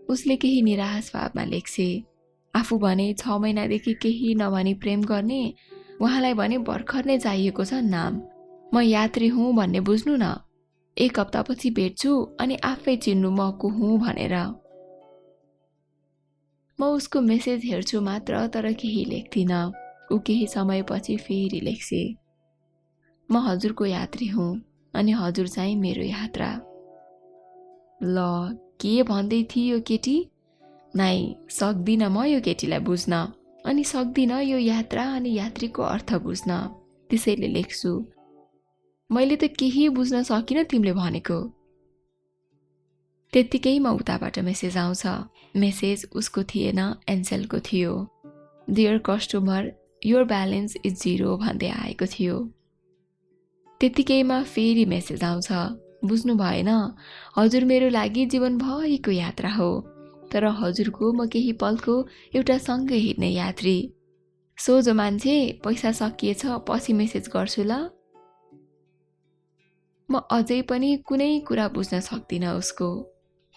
उसले केही निराश भावमा लेख्छे, आफू भने 6 महिनादेखि केही नभनी प्रेम गर्ने, उहाँलाई भने भर्खर नै चाहिएको छ नाम। म यात्री हुँ भन्ने बुझ्नु न, 1 हप्तापछि भेट्छु अनि आफै चिन्नु म को हुँ भनेर। म उसको मेसेज हेर्छु मात्र, तर केही लेख्दिन। ऊ केही समयपछि फेरि लेख्छे, म हजुरको यात्री हुँ अनि हजुर चाहिँ मेरो यात्रा। ल के भन्दै थिए यो केटी? नाइ सक्दिन म यो केटीलाई बुझ्न, अनि सक्दिन यो यात्रा अनि यात्रीको अर्थ बुझ्न। त्यसैले लेख्छु, मैले त केही बुझ्न सकिन तिमीले भनेको। त्यत्तिकैमा उताबाट मेसेज आउँछ। मेसेज उसको थिएन, एन्सेलको थियो। Dear customer, your balance is 0 भन्दै आएको थियो। त्यत्तिकैमा फेरि मेसेज आउँछ, बुझ्नु भएन, हजुर मेरो लागि जीवनभरिको यात्रा हो, तर हजुरको म केही पलको एउटा सँगै हिँड्ने यात्री। सोझो मान्छे, पैसा सकिएछ पछि मेसेज गर्छु ल। म अझै पनि कुनै कुरा बुझ्न सक्दिन उसको,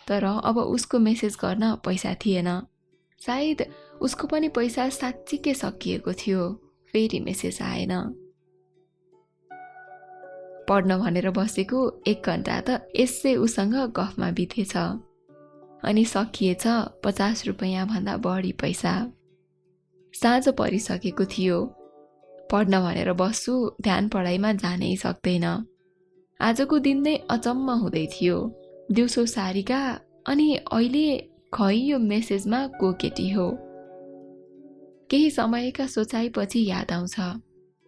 तर अब उसको मेसेज गर्न पैसा थिएन। सायद उसको पनि पैसा साँच्चीकै सकिएको थियो। फेरि मेसेज आएन। पढ्न भनेर बसेको 1 घण्टा त यसै उसँग गफमा बितेछ, अनि सकिएछ 50 रुपैयाँ भन्दा बढी पैसा। साँझ परिसकेको थियो। पढ्न भनेर बस्छु, ध्यान पढाइमा जानै सक्दैन। आजको दिन नै अचम्म हुँदै थियो। दिउँसो सारिका, अनि अहिले खै यो मेसेजमा को केटी हो? केही समयका सोचाइपछि याद आउँछ,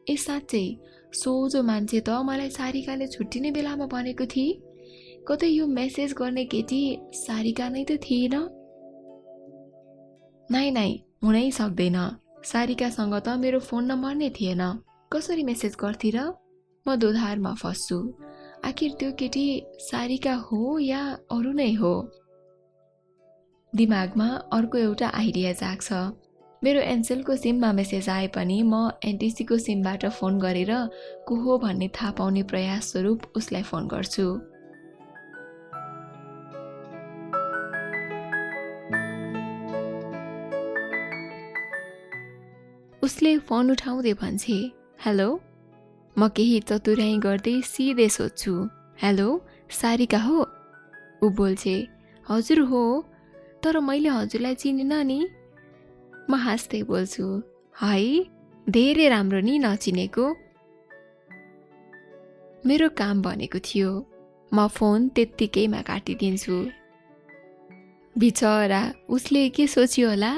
ए साँच्चै सोझो मान्छे त मलाई सारिकाले छुट्टिने बेलामा भनेको थिए। कतै यो मेसेज गर्ने केटी सारिका नै त थिएन? नाइ हुनै सक्दैन। सारिकासँग त मेरो फोन नम्बर नै थिएन, कसरी मेसेज गर्थी र? म दोधारमा फस्छु। आखिर त्यो केटी सारिका हो या अरू नै हो? दिमागमा अर्को एउटा आइडिया जाग्छ। मेरो एनसेलको सिममा मेसेज आए पनि म एनटिसीको सिमबाट फोन गरेर को हो भन्ने थाहा पाउने प्रयास स्वरूप उसलाई फोन गर्छु। उसले फोन उठाउँदै भन्छे, हेलो। म केही चतुर्याई गर्दै सिधै सोध्छु, हेलो सारिका हो? ऊ बोल्छे, हजुर हो। तर मैले हजुरलाई चिनिनँ नि। म हाँस्दै बोल्छु, है धेरै राम्रो नि नचिनेको। मेरो काम भनेको थियो, म फोन त्यत्तिकैमा काटिदिन्छु। बिचरा उसले के सोच्यो होला,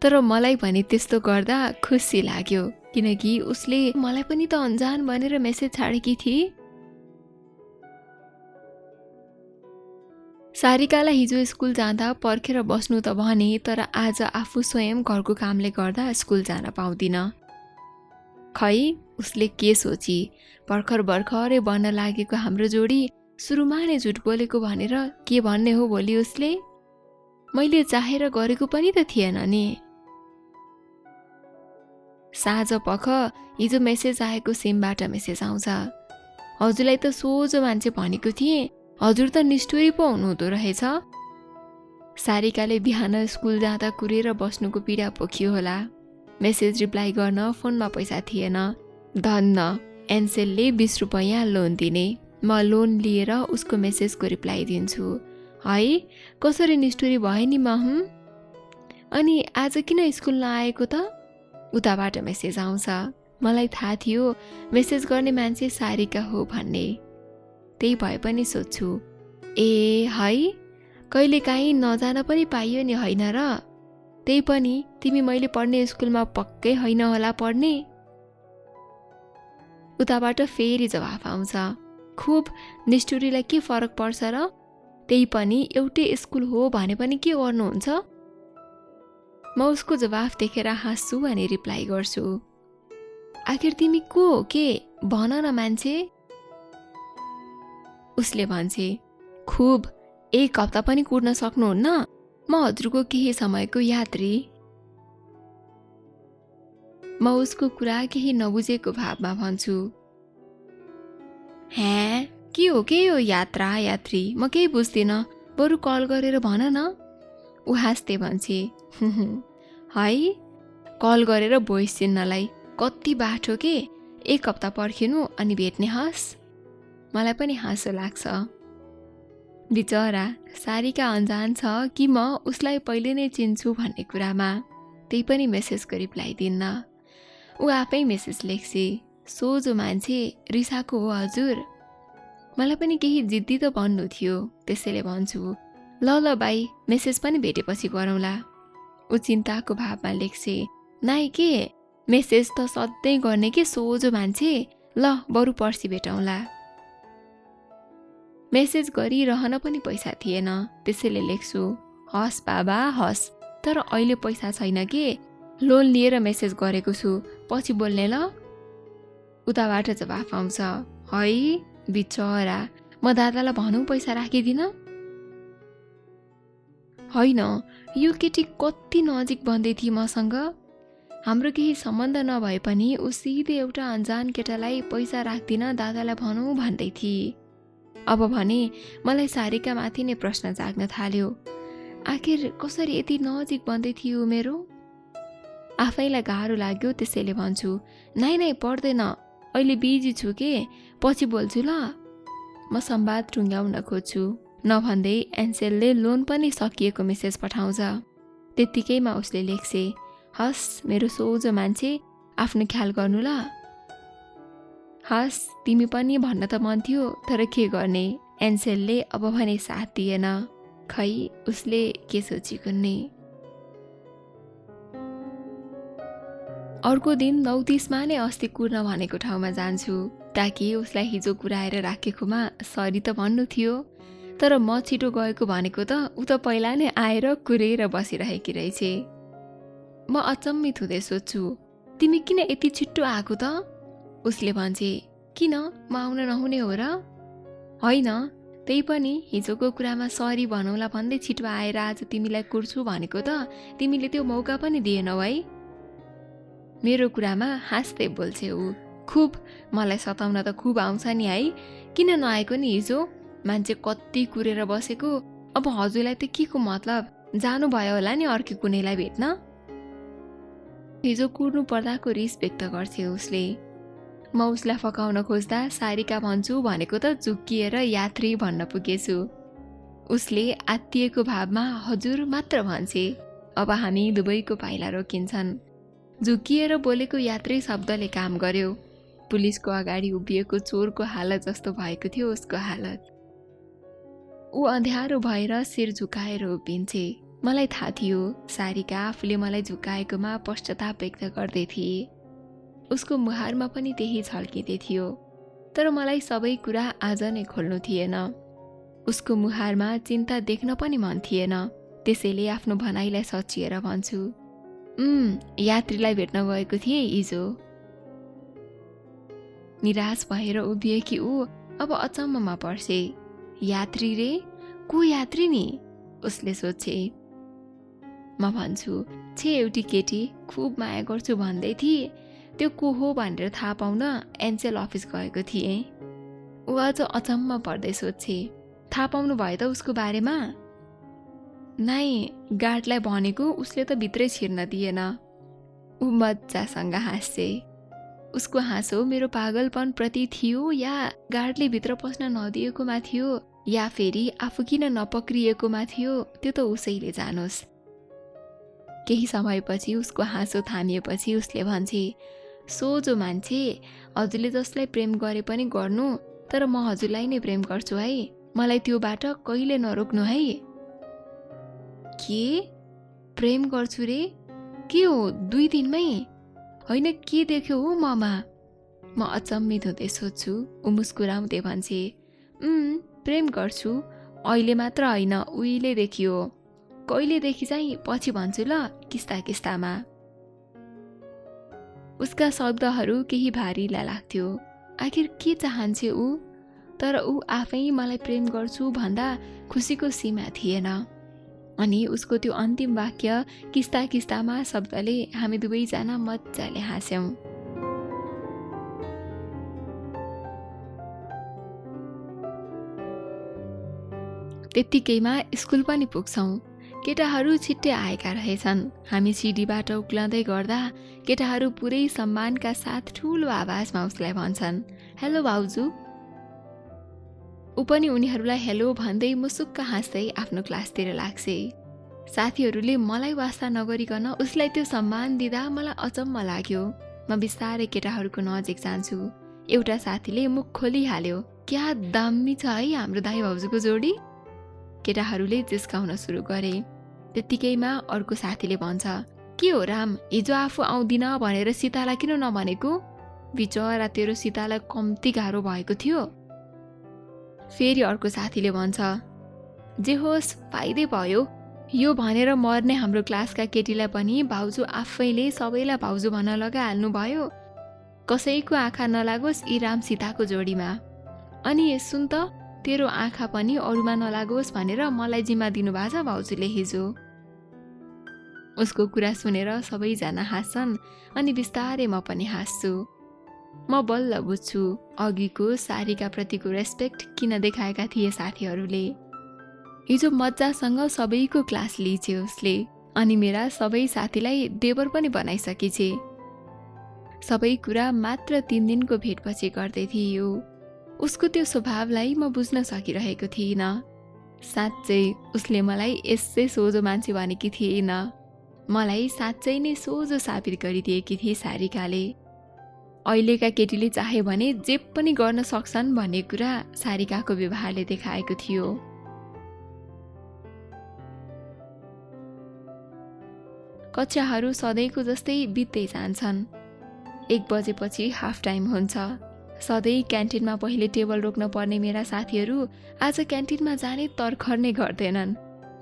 तर मलाई भने त्यस्तो गर्दा खुसी लाग्यो, किनकि उसले मलाई पनि त अन्जान भनेर मेसेज छाडेकी थिए। सारिकालाई हिजो स्कुल जाँदा पर्खेर बस्नु त भने, तर आज आफू स्वयं घरको कामले गर्दा स्कुल जान पाउँदिन। खै उसले के सोची, भर्खरै बन्न लागेको हाम्रो जोडी सुरुमा नै झुट बोलेको भनेर के भन्ने हो भोलि उसले? मैले चाहेर गरेको पनि त थिएन नि। साँझ पख हिजो मेसेज आएको सिमबाट मेसेज आउँछ, हजुरलाई त सोझो मान्छे भनेको थिएँ, हजुर त निष्ठुरी पो हुनुहुँदो रहेछ। सारिकाले बिहान स्कुल जाँदा कुरेर बस्नुको पीडा पोखियो होला। मेसेज रिप्लाई गर्न फोनमा पैसा थिएन। धन्न एन्सेलले 20 रुपैयाँ लोन दिने। म लोन लिएर उसको मेसेजको रिप्लाई दिन्छु, है कसरी निष्ठुरी भए नि म हुँ। अनि आज किन स्कुल नआएको त? उताबाट मेसेज आउँछ। मलाई थाहा थियो मेसेज गर्ने मान्छे सारिका हो भन्ने, त्यही भए पनि सोध्छु, ए है कहिलेकाहीँ नजान पनि पाइयो नि होइन र? त्यही पनि तिमी मैले पढ्ने स्कुलमा पक्कै होइन होला पढ्ने? उताबाट फेरि जवाफ आउँछ, खुब निष्ठुरीलाई के फरक पर्छ र? त्यही पनि एउटै स्कुल हो भने पनि के गर्नुहुन्छ? म उसको जवाफ देखेर हाँस्छु अनि रिप्लाई गर्छु, आखिर तिमी को हो के भन न मान्छे। उसले भन्छे, खुब 1 हप्ता पनि कुर्न सक्नुहुन्न, म हजुरको केही समयको यात्री। म उसको कुरा केही नबुझेको भावमा भन्छु, ह्या के हो के यो यात्री, म केही बुझ्दिन, बरु कल गरेर भन न। ऊ हाँस्दै भन्छे, है कल गरेर भोइस चिन्नलाई कति बाठो के, 1 हप्ता पर्खिनु अनि भेट्ने हस्। मलाई पनि हाँसो लाग्छ। बिचरा सारिका अन्जान छ कि म उसलाई पहिले नै चिन्छु भन्ने कुरामा, त्यही पनि मेसेजको रिप्लाई दिन्न। ऊ आफै मेसेज लेख्छे, सोझो मान्छे रिसाको हो हजुर। मलाई पनि केही जिद्दी त भन्नु थियो, त्यसैले भन्छु, ल बाई मेसेज पनि भेटेपछि गरौँला। ऊ चिन्ताको भावमा लेख्छे, नाइ के मेसेज त सधैँ गर्ने के सोझो मान्छे, ल बरु पर्सि भेटौँला। मेसेज गरिरहन पनि पैसा थिएन, त्यसैले लेख्छु, हस् बाबा हस्, तर अहिले पैसा छैन के, लोन लिएर मेसेज गरेको छु, पछि बोल्ने ल। उताबाट जवाफ आउँछ, है बिचरा म दादालाई भनौँ पैसा राखिदिन। होइन यो केटी कति नजिक बन्दै थिए मसँग, हाम्रो केही सम्बन्ध नभए पनि ऊ सिधै एउटा अन्जान केटालाई पैसा राख्दिन दादालाई भनौँ भन्दै थिए। अब भने मलाई सारिका माथि नै प्रश्न जाग्न थाल्यो, आखिर कसरी यति नजिक बन्दै थियो मेरो? आफैलाई गाह्रो लाग्यो, त्यसैले भन्छु, नाइ पर्दैन, अहिले बिजी छु के, पछि बोल्छु ल। म संवाद टुङ्ग्याउन खोज्छु, नभन्दै एन्सेलले लोन पनि सकिएको मेसेज पठाउँछ। त्यत्तिकैमा उसले लेख्छे, हस् मेरो सोझो मान्छे, आफ्नो ख्याल गर्नु ल। हस् तिमी पनि भन्न त मन थियो, तर के गर्ने, एन्सेलले अब भने साथ दिएन। खै उसले के सोची कुन्ने। अर्को दिन 9:30मा नै अस्ति कुर्न भनेको ठाउँमा जान्छु, ताकि उसलाई हिजो कुराएर राखेकोमा सरी त भन्नु थियो, तर म छिटो गएको भनेको त ऊ त पहिला नै आएर कुरेर बसिरहेकी रहेछे। म अचम्मित हुँदै सोध्छु, तिमी किन यति छिट्टो आएको त? उसले भन्छे, किन म आउन नहुने हो र? होइन त्यही पनि हिजोको कुरामा सरी भनौँला भन्दै छिटो आएर आज तिमीलाई कुर्छु भनेको त तिमीले त्यो मौका पनि दिएनौ है। मेरो कुरामा हाँस्दै बोल्छे ऊ, खुब मलाई सताउन त खुब आउँछ नि है, किन नआएको नि हिजो, मान्छे कति कुरेर बसेको, अब हजुरलाई त के को मतलब, जानु भयो होला नि अर्को कुनैलाई भेट्न। हिजो कुर्नु पर्दाको रिस व्यक्त गर्छे उसले। म उसलाई फकाउन खोज्दा सारिका भन्छु भनेको त झुक्किएर यात्री भन्न पुगेछु। उसले आत्तिएको भावमा हजुर मात्र भन्छे। अब हामी दुवैको पाइला रोकिन्छन्। झुकिएर बोलेको यात्री शब्दले काम गर्यो। पुलिसको अगाडि उभिएको चोरको हालत जस्तो भएको थियो उसको हालत। ऊ अँध्यारो भएर शिर झुकाएर उभिन्छे। मलाई थाहा थियो सारिका आफूले मलाई झुकाएकोमा पश्चाताप व्यक्त गर्दै थिए। उसको मुहारमा पनि त्यही झल्किँदै थियो। तर मलाई सबै कुरा आज नै खोल्नु थिएन। उसको मुहारमा चिन्ता देख्न पनि मन थिएन। त्यसैले आफ्नो भनाइलाई सचिएर भन्छु, यात्रीलाई भेट्न गएको थिएँ हिजो। निराश भएर उभिएकी ऊ अब अचम्ममा पर्छे। यात्री रे? को यात्री नि? उसले सोचे। म भन्छु, छे एउटी केटी खुब माया गर्छु भन्दै थिए, त्यो को हो भनेर थाहा पाउन एनसेल अफिस गएको थिएँ। ऊ अझ अचम्म पर्दै सोचे, थाहा पाउनु भयो त उसको बारेमा? नाइ, गार्डलाई भनेको उसले त भित्रै छिर्न दिएन। ऊ मजासँग हाँस्छे। उसको हाँसो मेरो पागलपन प्रति थियो या गार्डले भित्र पस्न नदिएकोमा थियो या फेरि आफू किन नपक्रिएकोमा थियो त्यो त उसैले जानोस्। केही समयपछि उसको हाँसो थामिएपछि उसले भन्छे, सोझो मान्छे, हजुरले जसलाई प्रेम गरे पनि गर्नु, तर म हजुरलाई नै प्रेम गर्छु है। मलाई त्यो बाट कहिले नरोक्नु है। के? प्रेम गर्छु रे? के हो 2 दिनमै? होइन, के देख्यो हो ममा? म अचम्मित हुँदै सोध्छु। ऊ मुस्कुराउँदै भन्छे, प्रेम गर्छु, अहिले मात्र होइन, उहिले देखियो। कहिलेदेखि चाहिँ पछि भन्छु ल, किस्ता किस्तामा। उसका शब्दहरू केही भारीला लाग्थ्यो। आखिर के चाहन्छे ऊ? तर ऊ आफै मलाई प्रेम गर्छु भन्दा खुसीको सीमा थिएन। अनि उसको त्यो अन्तिम वाक्य किस्ता किस्तामा शब्दले हामी दुवैजना मजाले हाँस्यौं। त्यत्तिकैमा स्कुल पनि पुग्छौं। केटाहरू छिट्टै आएका रहेछन्। हामी सिडीबाट उक्लँदै गर्दा केटाहरू पुरै सम्मानका साथ ठूलो आवाजमा उसलाई भन्छन्, हेलो भाउजू। ऊ पनि उनीहरूलाई हेलो भन्दै मुसुक्क हाँस्दै आफ्नो क्लासतिर लाग्छे। साथीहरूले मलाई वास्ता नगरिकन उसलाई त्यो सम्मान दिँदा मलाई अचम्म लाग्यो। म बिस्तारै केटाहरूको नजिक जान्छु। एउटा साथीले मुख खोलिहाल्यो, क्या दामी छ है हाम्रो दाइ भाउजूको जोडी। केटाहरूले जिस्काउन सुरु गरे। त्यत्तिकैमा अर्को साथीले भन्छ, के हो राम, हिजो आफू आउँदिन भनेर सीतालाई किन नभनेको? बिचरा तेरो सीतालाई कम्ती गाह्रो भएको थियो। फेरि अर्को साथीले भन्छ, जे होस् फाइदै भयो, यो भनेर मर्ने हाम्रो क्लासका केटीलाई पनि भाउजू आफैले सबैलाई भाउजू भन्न लगाइहाल्नु भयो। कसैको आँखा नलागोस् यी राम सीताको जोडीमा। अनि सुन त, तेरो आँखा पनि अरूमा नलागोस् भनेर मलाई जिम्मा दिनुभएको छ भाउजूले हिजो। उसको कुरा सुनेर सबैजना हाँस्छन् अनि बिस्तारै म पनि हाँस्छु। म बल्ल बुझ्छु अघिको सारिका प्रतिको रेस्पेक्ट किन देखाएका थिए साथीहरूले। हिजो मजासँग सबैको क्लास लिइछे उसले अनि मेरा सबै साथीलाई देवर पनि बनाइसकेछे। सबै कुरा मात्र 3 दिनको भेटपछि गर्दै थियो। उसको त्यो स्वभावलाई म बुझ्न सकिरहेको थिइनँ। साँच्चै उसले मलाई यसै सोझो मान्छे भनेकी थिएन। मलाई साँच्चै नै सोझो साबित गरिदिएकी थिए सारिकाले। अहिलेका केटीले चाहे भने जे पनि गर्न सक्छन् भन्ने कुरा सारिकाको व्यवहारले देखाएको थियो। कक्षाहरू सधैँको जस्तै बित्दै जान्छन्। 1 बजेपछि हाफ टाइम हुन्छ। सधैँ क्यान्टिनमा पहिले टेबल रोक्न पर्ने मेरा साथीहरू आज क्यान्टिनमा जाने तर्खर नै गर्दैनन्।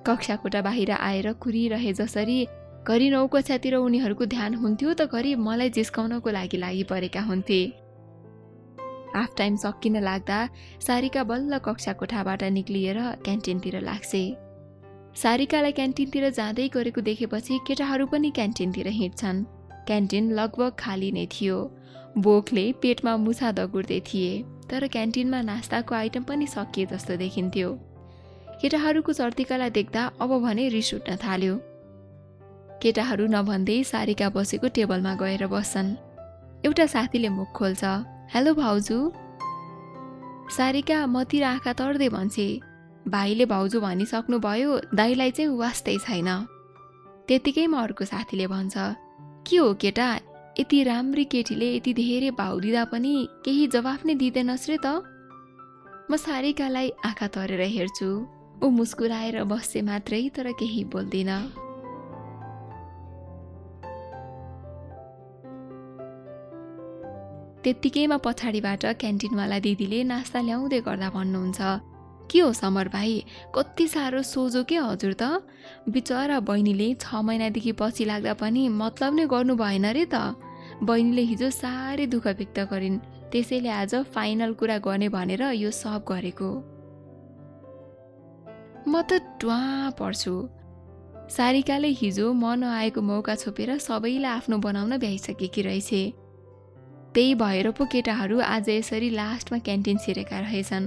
कक्षा कोठा बाहिर आएर कुरिरहे जसरी घरि 9 कक्षातिर उनीहरूको ध्यान हुन्थ्यो त घरि मलाई जिस्काउनको लागि परेका हुन्थे। हाफ टाइम सकिन लाग्दा सारिका बल्ल कक्षा कोठाबाट निक्लिएर क्यान्टिनतिर लाग्छे। सारिकालाई क्यान्टिनतिर जाँदै गरेको देखेपछि केटाहरू पनि क्यान्टिनतिर हिँड्छन्। क्यान्टिन लगभग खाली नै थियो। भोकले पेटमा मुछा दगुर्दै थिए, तर क्यान्टिनमा नास्ताको आइटम पनि सकिए जस्तो देखिन्थ्यो। केटाहरूको चर्तिकालाई देख्दा अब भने रिस उठ्न थाल्यो। केटाहरू नभन्दै सारिका बसेको टेबलमा गएर बस्छन्। एउटा साथीले मुख खोल्छ, हेलो भाउजू। सारिका मतिर आँखा तर्दै भन्छे, भाइले भाउजू भनिसक्नुभयो, दाइलाई चाहिँ वास्तै छैन। त्यतिकैमा अर्को साथीले भन्छ, के हो केटा, यति राम्री केटीले यति धेरै भाउ दिँदा पनि केही जवाफ नै दिँदैनस् रे त। म सारिकालाई आँखा तरेर हेर्छु। ऊ मुस्कुराएर बस्छे मात्रै, तर केही बोल्दिन। त्यत्तिकैमा पछाडिबाट क्यान्टिनवाला दिदीले नास्ता ल्याउँदै गर्दा भन्नुहुन्छ, के हो समर भाइ, कति साह्रो सोझो के हजुर त। बिचरा बहिनीले 6 महिनादेखि पछि लाग्दा पनि मतलब नै गर्नु भएन रे त। बहिनीले हिजो साह्रै दुःख व्यक्त गरिन्, त्यसैले आज फाइनल कुरा गर्ने भनेर यो सब गरेको। म त ट्वाँ पर्छु। सारिकाले हिजो म नआएको मौका छोपेर सबैलाई आफ्नो बनाउन भ्याइसकेकी रहेछे। त्यही भएर पो केटाहरू आज यसरी लास्टमा क्यान्टिन छिरेका रहेछन्।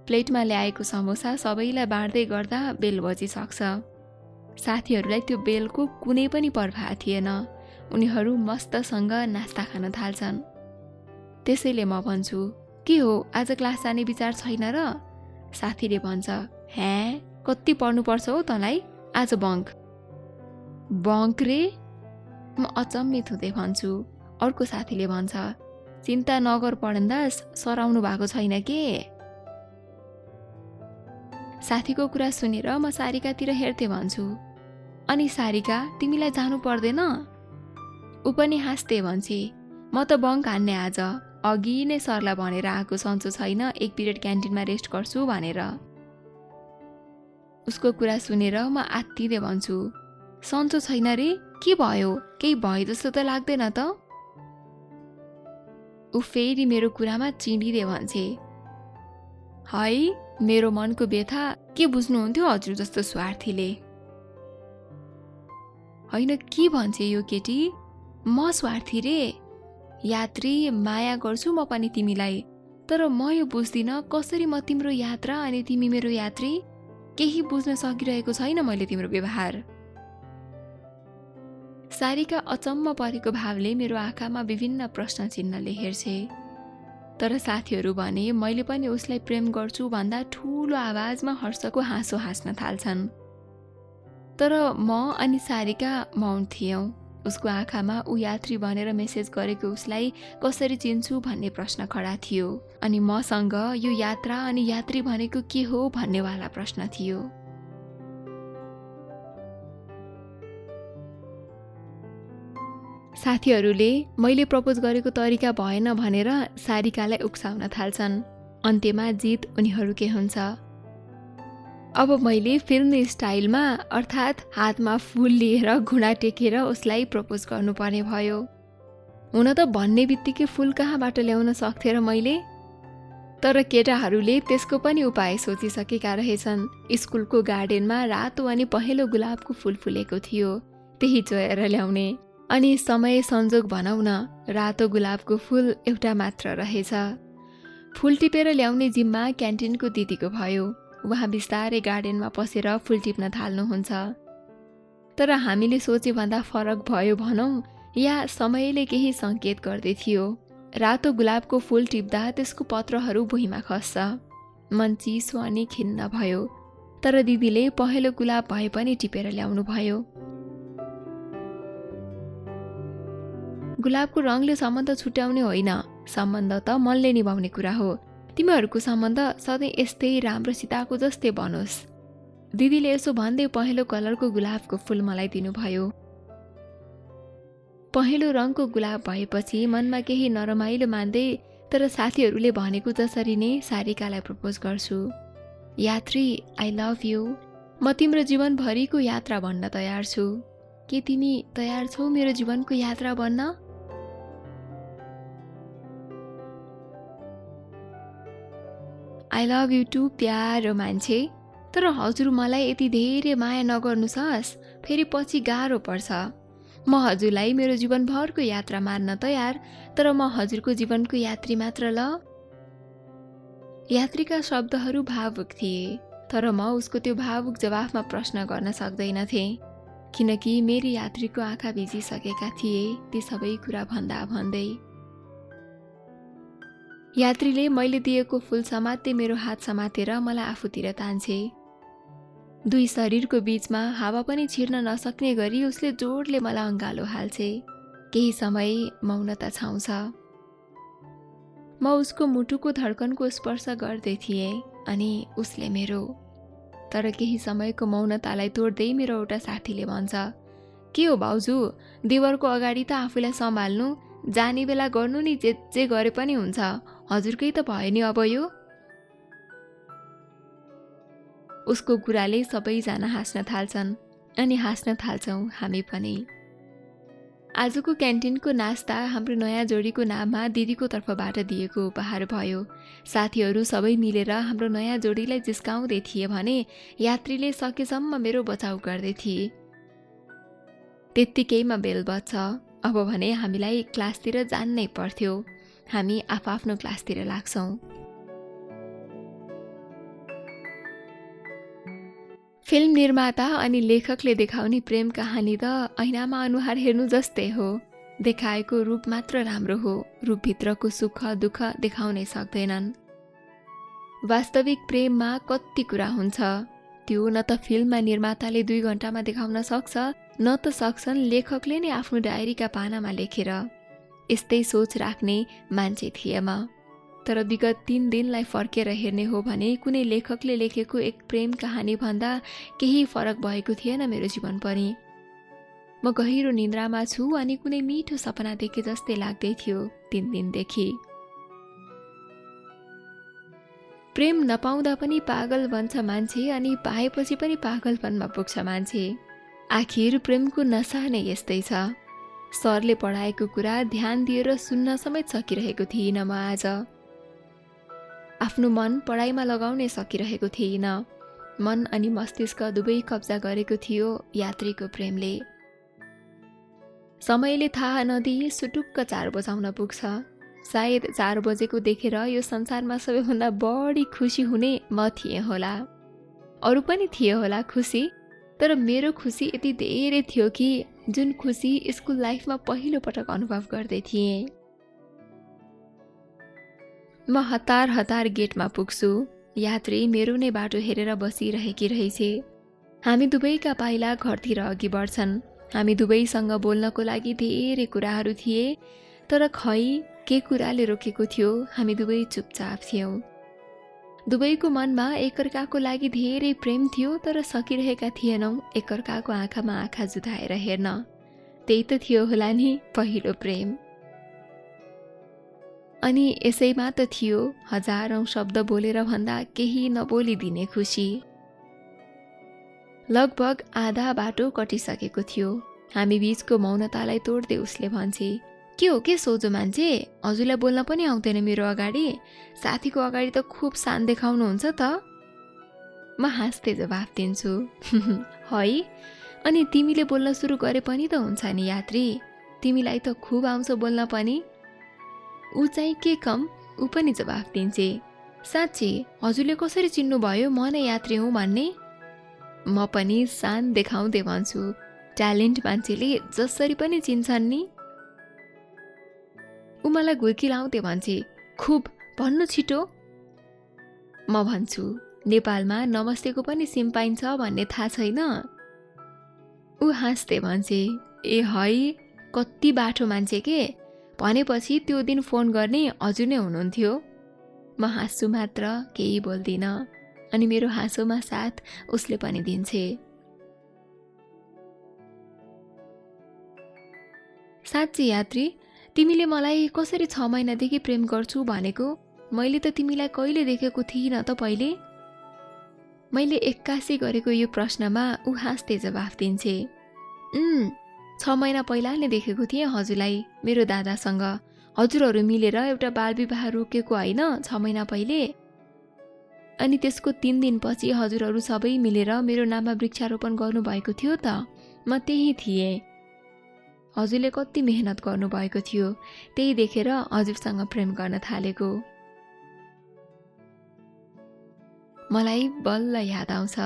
प्लेटमा ल्याएको समोसा सबैलाई बाँड्दै गर्दा बेल बजिसक्छ। साथीहरूलाई त्यो बेलको कुनै पनि पर्वाह थिएन। उनीहरू मस्तसँग नास्ता खान थाल्छन्। त्यसैले म भन्छु, के हो आज क्लास जाने विचार छैन र? साथीले भन्छ, ह्या कति पढ्नुपर्छ हो तँलाई, आज बङ्क। बङ्क रे? म अचम्मित हुँदै भन्छु। अर्को साथीले भन्छ, चिन्ता नगर पढन्दास, सराउनु भएको छैन के? साथीको कुरा सुनेर म सारिकातिर हेर्दै भन्छु, अनि सारिका तिमीलाई जानु पर्दैन? ऊ पनि हाँस्दै भन्छे, म त बङ्क हान्ने आज, अघि नै सरलाई भनेर आएको, सन्चो छैन, 1 पिरियड क्यान्टिनमा रेस्ट गर्छु भनेर। उसको कुरा सुनेर म आत्तिँदै भन्छु, सन्चो छैन रे? के भयो? केही भयो जस्तो त लाग्दैन त? ऊ फेरि मेरो कुरामा चिडिँदै भन्छे, है मेरो मनको व्यथा के बुझ्नुहुन्थ्यो हजुर जस्तो स्वार्थीले। होइन के भन्छे यो केटी, म स्वार्थी रे? यात्री माया गर्छु म पनि तिमीलाई, तर म यो बुझ्दिनँ कसरी म तिम्रो यात्रा अनि तिमी मेरो यात्री। केही बुझ्न सकिरहेको छैन मैले तिम्रो व्यवहार। सारिका अचम्म परेको भावले मेरो आँखामा विभिन्न प्रश्न चिन्हले हेर्छे। तर साथीहरू भने मैले पनि उसलाई प्रेम गर्छु भन्दा ठुलो आवाजमा हर्षको हाँसो हाँस्न थाल्छन्। तर म अनि सारिका मौन थियौँ। उसको आँखामा ऊ यात्री भनेर मेसेज गरेको उसलाई कसरी चिन्छु भन्ने प्रश्न खडा थियो, अनि मसँग यो यात्रा अनि यात्री भनेको के हो भन्नेवाला प्रश्न थियो। साथीहरूले मैले प्रपोज गरेको तरिका भएन भनेर सारिकालाई उक्साउन थाल्छन्। अन्त्यमा जित उनीहरूकै हुन्छ। अब मैले फिल्मी स्टाइलमा अर्थात् हातमा फुल लिएर घुँडा टेकेर उसलाई प्रपोज गर्नुपर्ने भयो। हुन त भन्ने बित्तिकै फुल कहाँबाट ल्याउन सक्थे र मैले? तर केटाहरूले त्यसको पनि उपाय सोचिसकेका रहेछन्। स्कुलको गार्डनमा रातो अनि पहेँलो गुलाबको फुल फुलेको थियो, त्यही चोएर ल्याउने। अनि समय संजोग भनौँ न, रातो गुलाबको फुल एउटा मात्र रहेछ। फुल टिपेर ल्याउने जिम्मा क्यान्टिनको दिदीको भयो। उहाँ बिस्तारै गार्डनमा पसेर फुल टिप्न थाल्नुहुन्छ। तर हामीले सोचेभन्दा फरक भयो भनौँ, या समयले केही सङ्केत गर्दै थियो। रातो गुलाबको फुल टिप्दा त्यसको पत्रहरू भुइँमा खस्छ। मन चिसो अनि खिन्न भयो। तर दिदीले पहेँलो गुलाब भए पनि टिपेर ल्याउनु भयो। गुलाबको रङले सम्बन्ध छुट्याउने होइन, सम्बन्ध त मनले निभाउने कुरा हो। तिमीहरूको सम्बन्ध सधैँ यस्तै राम्रो सीताको जस्तै बनोस्। दिदीले यसो भन्दै पहेँलो कलरको गुलाबको फुल मलाई दिनुभयो। पहेँलो रङको गुलाब भएपछि मनमा केही नरमाइलो मान्दै, तर साथीहरूले भनेको जसरी नै सारिकालाई प्रपोज गर्छु। यात्री, आई लभ यु। म तिम्रो जीवनभरिको यात्रा भन्न तयार छु। के तिमी तयार छौ मेरो जीवनको यात्रा बन्न? आई लभ यु टु प्यारो मान्छे। तर हजुर मलाई यति धेरै माया नगर्नुहोस्, फेरि पछि गाह्रो पर्छ। म हजुरलाई मेरो जीवनभरको यात्रा मार्न तयार, तर म हजुरको जीवनको यात्री मात्र ल। यात्रीका शब्दहरू भावुक थिए, तर म उसको त्यो भावुक जवाफमा प्रश्न गर्न सक्दैनथेँ, किनकि मेरी यात्रीको आँखा भिजिसकेका थिए ती सबै कुरा भन्दा भन्दै। यात्रीले मैले दिएको फूल समात्दै मेरो हात समातेर मलाई आफूतिर तान्छे। दुई शरीरको बीचमा हावा पनि छिर्न नसक्ने गरी उसले जोडले मलाई अँगालो हाल्छे। केही समय मौनता छाउँछ। म उसको मुटुको धड्कनको स्पर्श गर्दै थिएँ अनि उसले मेरो। तर केही समयको मौनतालाई तोड्दै मेरो एउटा साथीले भन्छ, के हो भाउजू, देवरको अगाडि त आफूलाई सम्हाल्नु, जाने बेला गर्नु नि, जे गरे पनि हुन्छ, हजुरकै त भयो नि अब यो। उसको कुराले सबैजना हाँस्न थाल्छन् अनि हाँस्न थाल्छौँ हामी पनि। आजको क्यान्टिनको नास्ता हाम्रो नयाँ जोडीको नाममा दिदीको तर्फबाट दिएको उपहार भयो। साथीहरू सबै मिलेर हाम्रो नयाँ जोडीलाई जिस्काउँदै थिए भने यात्रीले सकेसम्म मेरो बचाउ गर्दै थिए। त्यत्तिकैमा बेल बज्छ। अब भने हामीलाई क्लासतिर जान्नै पर्थ्यो। हामी आफ्नो क्लासतिर लाग्छौँ। फिल्म निर्माता अनि लेखकले देखाउने प्रेम कहानी त ऐनामा अनुहार हेर्नु जस्तै हो। देखाएको रूप मात्र राम्रो हो, रूपभित्रको सुख दुःख देखाउनै सक्दैनन्। वास्तविक प्रेममा कति कुरा हुन्छ, त्यो न त फिल्ममा निर्माताले 2 घण्टामा देखाउन सक्छ, न त सक्छन् लेखकले नै आफ्नो डायरीका पानामा लेखेर। यस्तै सोच राख्ने मान्छे थिए म। तर विगत 3 दिनलाई फर्केर हेर्ने हो भने कुनै लेखकले लेखेको एक प्रेम कहानी भन्दा केही फरक भएको थिएन मेरो जीवन पनि। म गहिरो निन्द्रामा छु अनि कुनै मिठो सपना देखे जस्तै लाग्दै थियो 3 दिनदेखि। प्रेम नपाउँदा पनि पागल बन्छ मान्छे अनि पाएपछि पनि पागलपनमा पुग्छ मान्छे। आखिर प्रेमको नशा नै यस्तै छ। सरले पढाएको कुरा ध्यान दिएर सुन्न समेत सकिरहेको थिइनँ म आज। आफ्नो मन पढाइमा लगाउनै सकिरहेको थिइन। मन अनि मस्तिष्क दुवै कब्जा गरेको थियो यात्रीको प्रेमले। समयले थाहा नदिई सुटुक्क 4 बजाउन पुग्छ। सायद 4 बजेको देखेर यो संसारमा सबैभन्दा बढी खुसी हुने म थिएँ होला। अरू पनि थिए होला खुसी, तर मेरो खुसी यति धेरै थियो कि जुन खुसी स्कुल लाइफमा पहिलो पटक अनुभव गर्दै थिएँ। म हतार हतार गेटमा पुग्छु। यात्री मेरो नै बाटो हेरेर बसिरहेकी रहेछे। हामी दुवैका पाइला घरतिर अघि बढ्छन्। हामी दुवैसँग बोल्नको लागि धेरै कुराहरू थिए, तर खै के कुराले रोकेको थियो, हामी दुवै चुपचाप थियौँ। दुवैको मनमा एकअर्काको लागि धेरै प्रेम थियो, तर सकिरहेका थिएनौँ एकअर्काको आँखामा आँखा जुधाएर हेर्न। त्यही त थियो होला नि पहिलो प्रेम। अनि यसैमा त थियो हजारौं शब्द बोलेर भन्दा केही नबोलिदिने खुसी। लगभग आधा बाटो कटिसकेको थियो। हामी बीचको मौनतालाई तोड्दै उसले भन्छे, के हो के सोझो मान्छे, हजुरलाई बोल्न पनि आउँदैन मेरो अगाडि, साथीको अगाडि त खुब सान देखाउनुहुन्छ त। म हाँस्दै जवाफ दिन्छु, है, अनि तिमीले बोल्न सुरु गरे पनि त हुन्छ नि यात्री, तिमीलाई त खुब आउँछ बोल्न पनि। ऊ चाहिँ के कम, ऊ पनि जवाफ दिन्छे, साँच्ची हजुरले कसरी चिन्नुभयो म नै यात्री हुँ भन्ने। म पनि सान देखाउँदै भन्छु, ट्यालेन्ट मान्छेले जसरी पनि चिन्छन् नि। ऊ मलाई घुर्की लाउँदै भन्छे, खुब भन्नु छिटो। म भन्छु, नेपालमा नमस्तेको पनि सिम पाइन्छ भन्ने थाहा छैन। ऊ हाँस्दै भन्छे, ए है, कति बाठो मान्छे के, भनेपछि त्यो दिन फोन गर्ने हजुर नै हुनुहुन्थ्यो। म हाँस्छु मात्र, केही बोल्दिन, अनि मेरो हाँसोमा साथ उसले पनि दिन्छे। साँच्ची यात्री, तिमीले मलाई कसरी 6 महिनादेखि प्रेम गर्छु भनेको, मैले त तिमीलाई कहिले देखेको थिइनँ त पहिले। मैले 81 गरेको यो प्रश्नमा ऊ हाँस्दै जवाफ दिन्छे, 6 महिना पहिला नै देखेको थिएँ हजुरलाई मेरो दादासँग। हजुरहरू मिलेर एउटा बालविवाह रोकेको होइन 6 महिना पहिले। अनि त्यसको 3 दिनपछि हजुरहरू सबै मिलेर मेरो नाममा वृक्षारोपण गर्नुभएको थियो त, म त्यही थिएँ। हजुरले कति मेहनत गर्नुभएको थियो, त्यही देखेर हजुरसँग प्रेम गर्न थालेको। मलाई बल्ल याद आउँछ,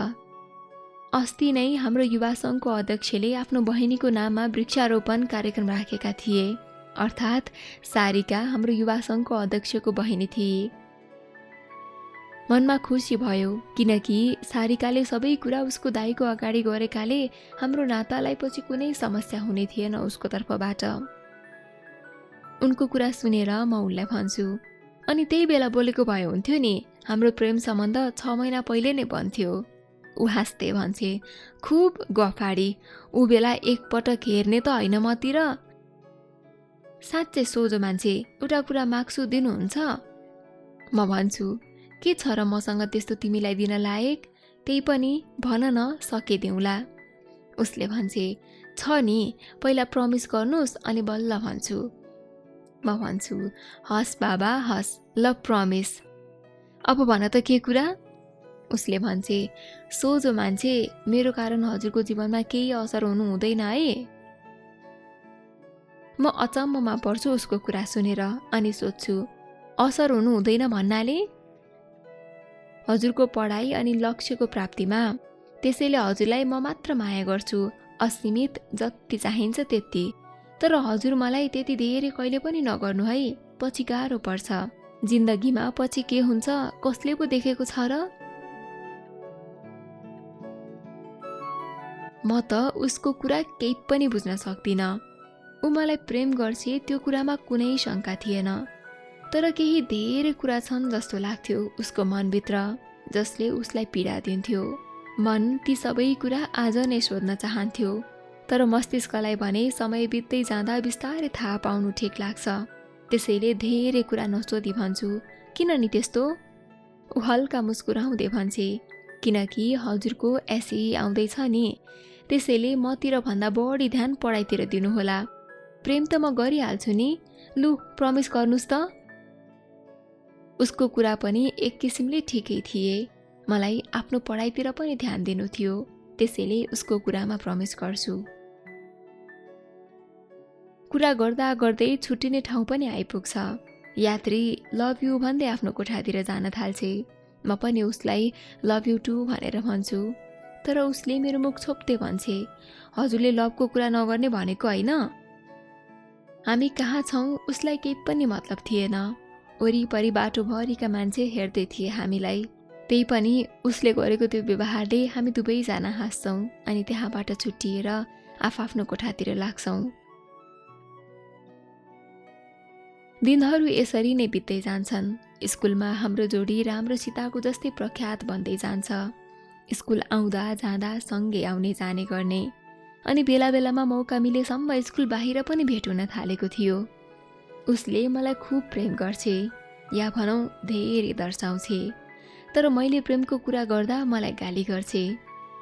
अस्ति नै हाम्रो युवा सङ्घको अध्यक्षले आफ्नो बहिनीको नाममा वृक्षारोपण कार्यक्रम राखेका थिए। अर्थात् सारिका हाम्रो युवा सङ्घको अध्यक्षको बहिनी थिए। मनमा खुसी भयो किनकि सारिकाले सबै कुरा उसको दाइको अगाडि गरेकाले हाम्रो नातालाई पछि कुनै समस्या हुने थिएन उसको तर्फबाट। उनको कुरा सुनेर म उनलाई भन्छु, अनि त्यही बेला बोलेको भए हुन्थ्यो नि, हाम्रो प्रेम सम्बन्ध 6 महिना पहिले नै बन्थ्यो। ऊ हाँस्दै भन्छे, खुब गफाडी, ऊ बेला एकपटक हेर्ने त होइन मतिर। साँच्चै सोझो मान्छे, एउटा कुरा माग्छु दिनुहुन्छ? म भन्छु, के छ र मसँग त्यस्तो तिमीलाई दिन लायक? त्यही पनि भन न, सके दिउँला। उसले भन्छे, छ नि, पहिला प्रमिस गर्नुहोस् अनि बल्ल भन्छु। म भन्छु, हस् बाबा हस्, ल प्रमिस। अब भन त के कुरा? उसले भन्छे, सोझो मान्छे, मेरो कारण हजुरको जीवनमा केही असर हुनु हुँदैन है? म अचम्ममा पर्छु उसको कुरा सुनेर अनि सोध्छु, असर हुनु हुँदैन भन्नाले? हजुरको पढाइ अनि लक्ष्यको प्राप्तिमा। त्यसैले हजुरलाई म मात्र माया गर्छु, असीमित, जति चाहिन्छ त्यति। तर हजुर मलाई त्यति धेरै कहिले पनि नगर्नु है, पछि गाह्रो पर्छ। जिन्दगीमा पछि के हुन्छ कसले पो देखेको छ र? म त उसको कुरा केही पनि बुझ्न सक्दिनँ। ऊ मलाई प्रेम गर्छे त्यो कुरामा कुनै शङ्का थिएन। तर केही धेरै कुरा छन् जस्तो लाग्थ्यो उसको मनभित्र, जसले उसलाई पीडा दिन्थ्यो। मन ती सबै कुरा आज नै सोध्न चाहन्थ्यो, तर मस्तिष्कलाई भने समय बित्दै जाँदा बिस्तारै थाहा पाउनु ठिक लाग्छ। त्यसैले धेरै कुरा नसोधी भन्छु, किन नि त्यस्तो? ऊ हल्का मुस्कुराउँदै भन्छे, किनकि हजुरको एसई आउँदैछ नि, त्यसैले मतिर भन्दा बढी ध्यान पढाइतिर दिनुहोला। प्रेम त म गरिहाल्छु नि, लु प्रमिस गर्नुहोस् त। उसको कुरा पनि एक किसिमले ठिकै थिए। मलाई आफ्नो पढाइतिर पनि ध्यान दिनु थियो, त्यसैले उसको कुरामा प्रमिस गर्छु। कुरा गर्दा गर्दै छुट्टिने ठाउँ पनि आइपुग्छ। यात्री लभ यु भन्दै आफ्नो कोठातिर जान थाल्छे। म पनि उसलाई लभ यु टु भनेर भन्छु, तर उसले मेरो मुख छोप्दै भन्छे, हजुरले लभको कुरा नगर्ने भनेको होइन? हामी कहाँ छौँ उसलाई केही पनि मतलब थिएन। वरिपरि बाटोभरिका मान्छे हेर्दै थिए हामीलाई। त्यही पनि उसले गरेको त्यो व्यवहारले हामी दुवैजना हाँस्छौँ अनि त्यहाँबाट छुट्टिएर आफ्नो कोठातिर लाग्छौँ। दिनहरू यसरी नै बित्दै जान्छन्। स्कुलमा हाम्रो जोडी राम्रो सीताको जस्तै प्रख्यात बन्दै जान्छ। स्कुल आउँदा जाँदा सँगै आउने जाने गर्ने, अनि बेला बेलामा मौका मिलेसम्म स्कुल बाहिर पनि भेट हुन थालेको थियो। उसले मलाई खुब प्रेम गर्छे, या भनौँ धेरै दर्शाउँछे। तर मैले प्रेमको कुरा गर्दा मलाई गाली गर्छे।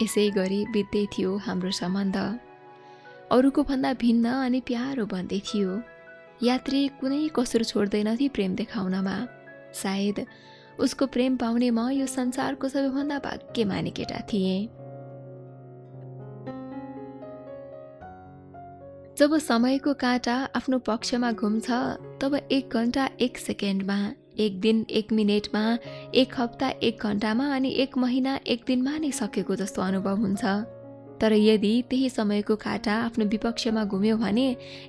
यसै गरी बित्दै थियो हाम्रो सम्बन्ध। अरूको भन्दा भिन्न अनि प्यारो बन्दै थियो। यात्री कुनै कसुर छोड्दैनथे प्रेम देखाउनमा। सायद उसको प्रेम पाउने म यो संसारको सबैभन्दा भाग्यमानी केटा थिएँ। जब समयको काँटा आफ्नो पक्षमा घुम्छ, तब 1 घण्टा 1 सेकेन्डमा, 1 दिन 1 मिनेटमा, 1 हप्ता 1 घण्टामा अनि 1 महिना 1 दिनमा नै सकेको जस्तो अनुभव हुन्छ। तर यदि त्यही समयको काँटा आफ्नो विपक्षमा घुम्यो भने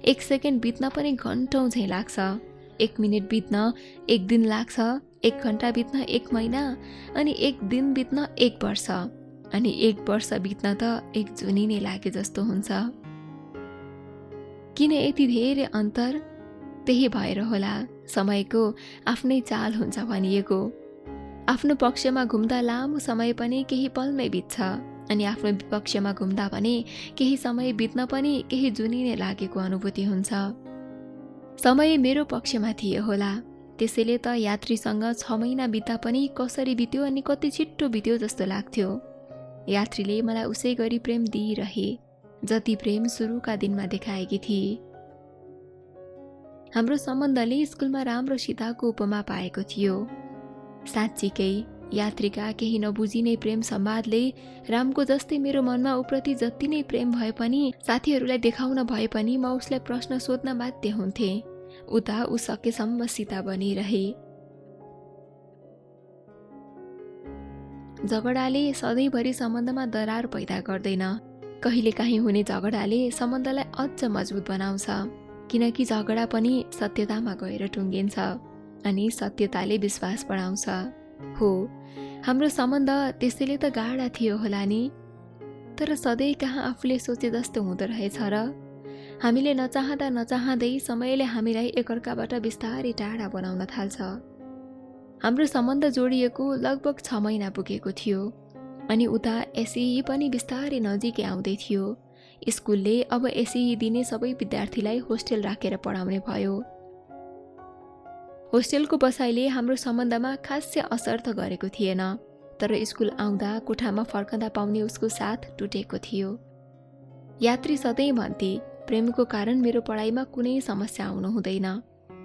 1 सेकेन्ड बित्न पनि घन्टौँ झैँ लाग्छ, 1 मिनेट बित्न 1 दिन लाग्छ, 1 घण्टा बित्न 1 महिना, अनि 1 दिन बित्न 1 वर्ष, अनि 1 वर्ष बित्न त 1 जुनी नै लागे जस्तो हुन्छ। किन यति धेरै अन्तर? त्यही भएर होला समयको आफ्नै चाल हुन्छ भनिएको। आफ्नो पक्षमा घुम्दा लामो समय पनि केही पलमै बित्छ, अनि आफ्नो विपक्षमा घुम्दा भने केही समय बित्न पनि केही जुनी नै लागेको अनुभूति हुन्छ। समय मेरो पक्षमा थिए होला, त्यसैले त यात्रीसँग 6 महिना बित्दा पनि कसरी बित्यो अनि कति छिट्टो बित्यो जस्तो लाग्थ्यो। यात्रीले मलाई उसै गरी प्रेम दिइरहे जति प्रेम सुरुका दिनमा देखाएकी थिए। हाम्रो सम्बन्धले स्कुलमा राम्रो सीताको उपमा पाएको थियो। साँच्चीकै यात्रीका केही नबुझिने प्रेम संवादले रामको जस्तै मेरो मनमा उप्रति जति नै प्रेम भए पनि, साथीहरूलाई देखाउन भए पनि म उसलाई प्रश्न सोध्न बाध्य हुन्थे। उता ऊ सकेसम्म सीता बनिरहे। झगडाले सधैँभरि सम्बन्धमा दरार पैदा गर्दैन। कहिलेकाहीँ हुने झगडाले सम्बन्धलाई अझ मजबुत बनाउँछ। किनकि झगडा पनि सत्यतामा गएर टुङ्गिन्छ अनि सत्यताले विश्वास बढाउँछ। हो, हाम्रो सम्बन्ध त्यसैले त गाढा थियो होला नि, तर सधैँ कहाँ आफूले सोचे जस्तो हुँदो रहेछ र? हामीले नचाहँदा नचाहँदै समयले हामीलाई एकअर्काबाट बिस्तारै टाढा बनाउन थाल्छ। हाम्रो सम्बन्ध जोडिएको लगभग 6 महिना पुगेको थियो अनि उता एसई पनि बिस्तारै नजिकै आउँदै थियो। स्कुलले अब एसई दिने सबै विद्यार्थीलाई होस्टेल राखेर पढाउने भयो। होस्टेलको बसाइले हाम्रो सम्बन्धमा खासै असर त गरेको थिएन, तर स्कुल आउँदा कोठामा फर्कँदा पाउने उसको साथ टुटेको थियो। यात्री सधैँ भन्थे, प्रेमको कारण मेरो पढाइमा कुनै समस्या आउनु हुँदैन,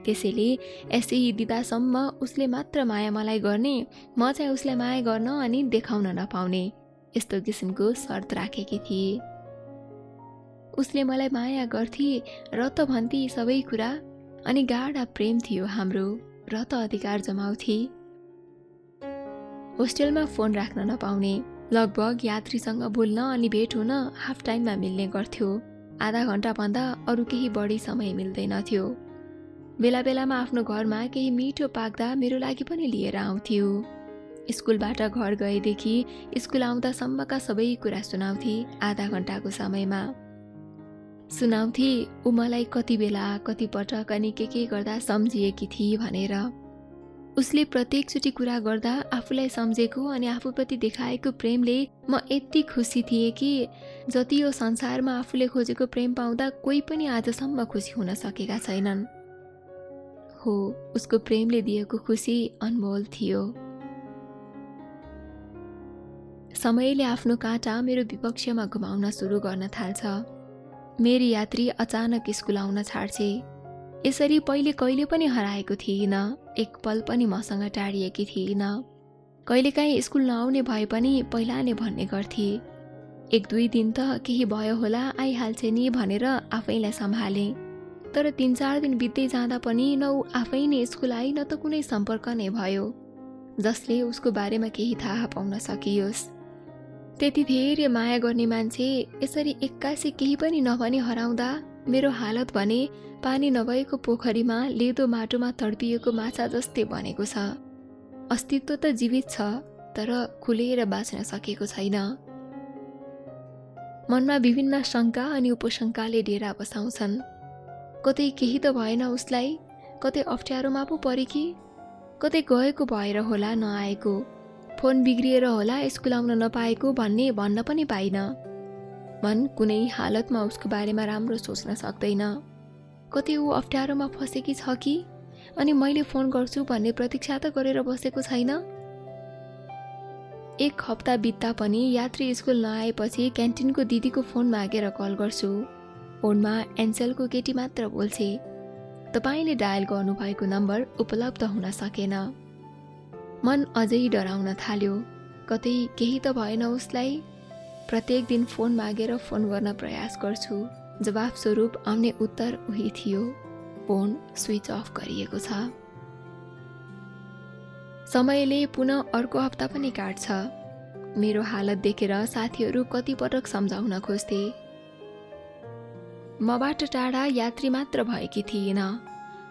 त्यसैले एसई दिँदासम्म उसले मात्र माया मलाई गर्ने, म चाहिँ उसलाई माया गर्न अनि देखाउन नपाउने, यस्तो किसिमको शर्त राखेकी थिए। उसले मलाई माया गर्थे र त भन्थे सबै कुरा, अनि गाढा प्रेम थियो हाम्रो, र त अधिकार जमाउँथे। होस्टेलमा फोन राख्न नपाउने, लगभग यात्रीसँग बोल्न अनि भेट हुन हाफ टाइममा मिल्ने गर्थ्यो। आधा घण्टाभन्दा अरू केही बढी समय मिल्दैनथ्यो। बेला बेलामा आफ्नो घरमा केही मिठो पाक्दा मेरो लागि पनि लिएर आउँथ्यो। स्कुलबाट घर गएदेखि स्कुल आउँदासम्मका सबै कुरा सुनाउँथे। आधा घण्टाको समयमा सुनाउँथे ऊ मलाई कति बेला कति पटक अनि के गर्दा सम्झिएकी थिए भनेर। उसले प्रत्येकचोटि कुरा गर्दा आफूलाई सम्झेको अनि आफूप्रति देखाएको प्रेमले म यति खुसी थिएँ कि जति यो संसारमा आफूले खोजेको प्रेम पाउँदा कोही पनि आजसम्म खुसी हुन सकेका छैनन्। हो, उसको प्रेमले दिएको खुसी अनमोल थियो। समयले आफ्नो काँटा मेरो विपक्षमा घुमाउन सुरु गर्न थाल्छ। मेरी यात्री अचानक स्कुल आउन छाड्छे। यसरी पहिले कहिले पनि हराएको थिएन, एक पल पनि मसँग टाढिएकी थिएन। कहिलेकाहीँ स्कुल नआउने भए पनि पहिला नै भन्ने गर्थे, 1-2 दिन त केही भयो होला आइहाल्छे नि भनेर आफैलाई सम्हाले। तर 3-4 दिन बित्दै जाँदा पनि न ऊ आफै नै स्कुल आई न त कुनै सम्पर्क नै भयो जसले उसको बारेमा केही थाहा पाउन सकियोस्। त्यति धेरै माया गर्ने मान्छे यसरी एक्कासी केही पनि नभनी हराउँदा मेरो हालत भने पानी नभएको पोखरीमा लेदो माटोमा तडपिएको माछा जस्तै बनेको छ। अस्तित्व त जीवित छ, तर खुलेर बाँच्न सकेको छैन। मनमा विभिन्न शङ्का अनि उपशङ्काले डेरा बसाउँछन्। कतै केही त भएन उसलाई, कतै अप्ठ्यारोमा पो परे कि, कतै गएको भएर होला नआएको, फोन बिग्रिएर होला स्कुल आउन नपाएको भन्ने भन्न पनि पाइन। मन कुनै हालतमा उसको बारेमा राम्रो सोच्न सक्दैन। कतै ऊ अप्ठ्यारोमा फसेकी छ कि, अनि मैले फोन गर्छु भन्ने प्रतीक्षा त गरेर बसेको छैन। 1 हप्ता बित्दा पनि यात्री स्कुल नआएपछि क्यान्टिनको दिदीको फोन मागेर कल गर्छु। फोनमा एन्सेलको केटी मात्र बोल्छे। तपाईले डायल गर्नुभएको नम्बर उपलब्ध हुन सकेन। मन अझै डराउन थाल्यो, कतै केही त भएन उसलाई। प्रत्येक दिन फोन मागेर फोन गर्न प्रयास गर्छु। जवाफ स्वरूप आउने उत्तर उही थियो, फोन स्विच अफ गरिएको छ। समयले पुनः अर्को हप्ता पनि काट्छ। मेरो हालत देखेर साथीहरू कति पटक सम्झाउन खोज्थे। मबाट टाढा यात्री मात्र भएकी थिएन,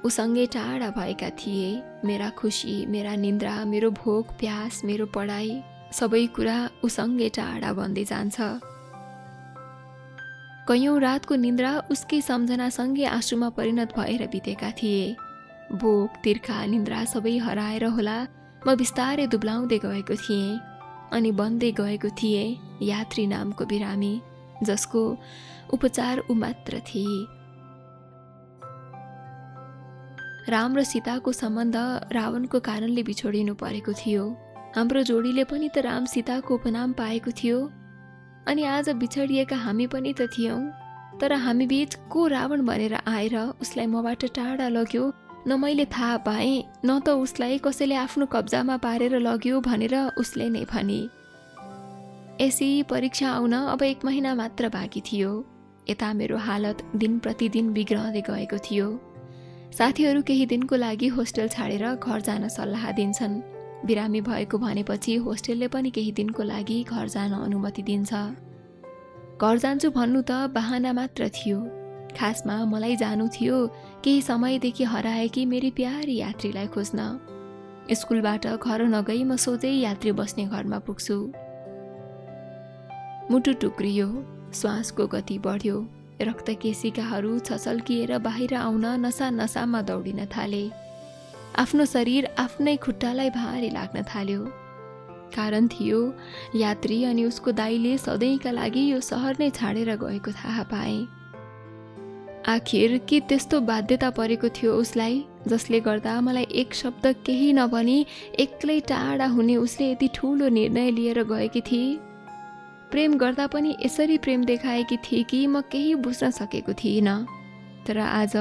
उसँगै टाढा भएका थिए मेरा खुसी, मेरा निन्द्रा, मेरो भोक प्यास, मेरो पढाइ, सबै कुरा उसँगै टाढा बन्दै जान्छ। कयौं रातको निन्द्रा उसकै सम्झनासँगै आँसुमा परिणत भएर बितेका थिए। भोक, तिर्खा, निन्द्रा सबै हराएर होला म बिस्तारै दुब्लाउँदै गएको थिएँ अनि बन्दै गएको थिएँ यात्री नामको बिरामी, जसको उपचार ऊ मात्र थिए। राम र सीताको सम्बन्ध रावणको कारणले बिछोडिनु परेको थियो। हाम्रो जोडीले पनि त राम सीताको उपनाम पाएको थियो, अनि आज बिछडिएका हामी पनि त थियौं। तर हामी बीच को रावण भनेर आएर उसलाई मबाट टाढा लग्यो, न मैले थाहा पाएँ न त उसलाई कसैले आफ्नो कब्जामा पारेर लग्यो भनेर उसले नै भने। एसई परीक्षा आउन अब 1 महिना मात्र बाँकी थियो। यता मेरो हालत दिन प्रतिदिन बिग्रँदै गएको थियो। साथीहरू केही दिनको लागि होस्टेल छाडेर घर जान सल्लाह दिन्छन्। बिरामी भएको भनेपछि होस्टेलले पनि केही दिनको लागि घर जान अनुमति दिन्छ। घर जान्छु भन्नु त बहाना मात्र थियो। खासमा मलाई जानु थियो केही समयदेखि हराएकी मेरी प्यारी यात्रीलाई खोज्न। स्कुलबाट घर नगई म सोझै यात्री बस्ने घरमा पुग्छु। मुटु टुक्रियो, श्वासको गति बढ्यो, रक्तकेशिकाहरू छचल्किएर बाहिर आउन नसा नसामा दौडिन थाले। आफ्नो शरीर आफ्नै खुट्टालाई भारी लाग्न थाल्यो। कारण थियो यात्री अनि उसको दाइले सधैँका लागि यो सहर नै छाडेर गएको थाहा पाए। आखिर के त्यस्तो बाध्यता परेको थियो उसलाई, जसले गर्दा मलाई एक शब्द केही नभनी एक्लै टाढा हुने उसले यति ठुलो निर्णय लिएर गएकी थिए। प्रेम गर्दा पनि यसरी प्रेम देखाएकी थिए कि म केही बुझ्न सकेको थिइनँ। तर आज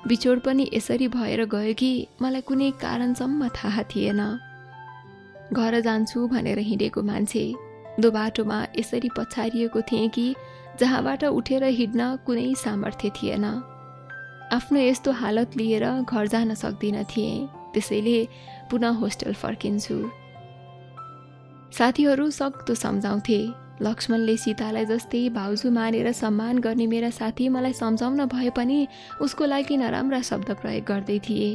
बिछोड पनि यसरी भएर गयो कि मलाई कुनै कारणसम्म थाहा थिएन। घर जान्छु भनेर हिँडेको मान्छे दो बाटोमा यसरी पछारिएको थिएँ कि जहाँबाट उठेर हिँड्न कुनै सामर्थ्य थिएन। आफ्नो यस्तो हालत लिएर घर जान सक्दिन थिएँ, त्यसैले पुनः होस्टेल फर्किन्छु। साथीहरू सक्दो सम्झाउँथे। लक्ष्मणले सीतालाई जस्तै भाउजू मानेर सम्मान गर्ने मेरा साथी मलाई सम्झाउन भए पनि उसको लागि नराम्रा शब्द प्रयोग गर्दै थिए।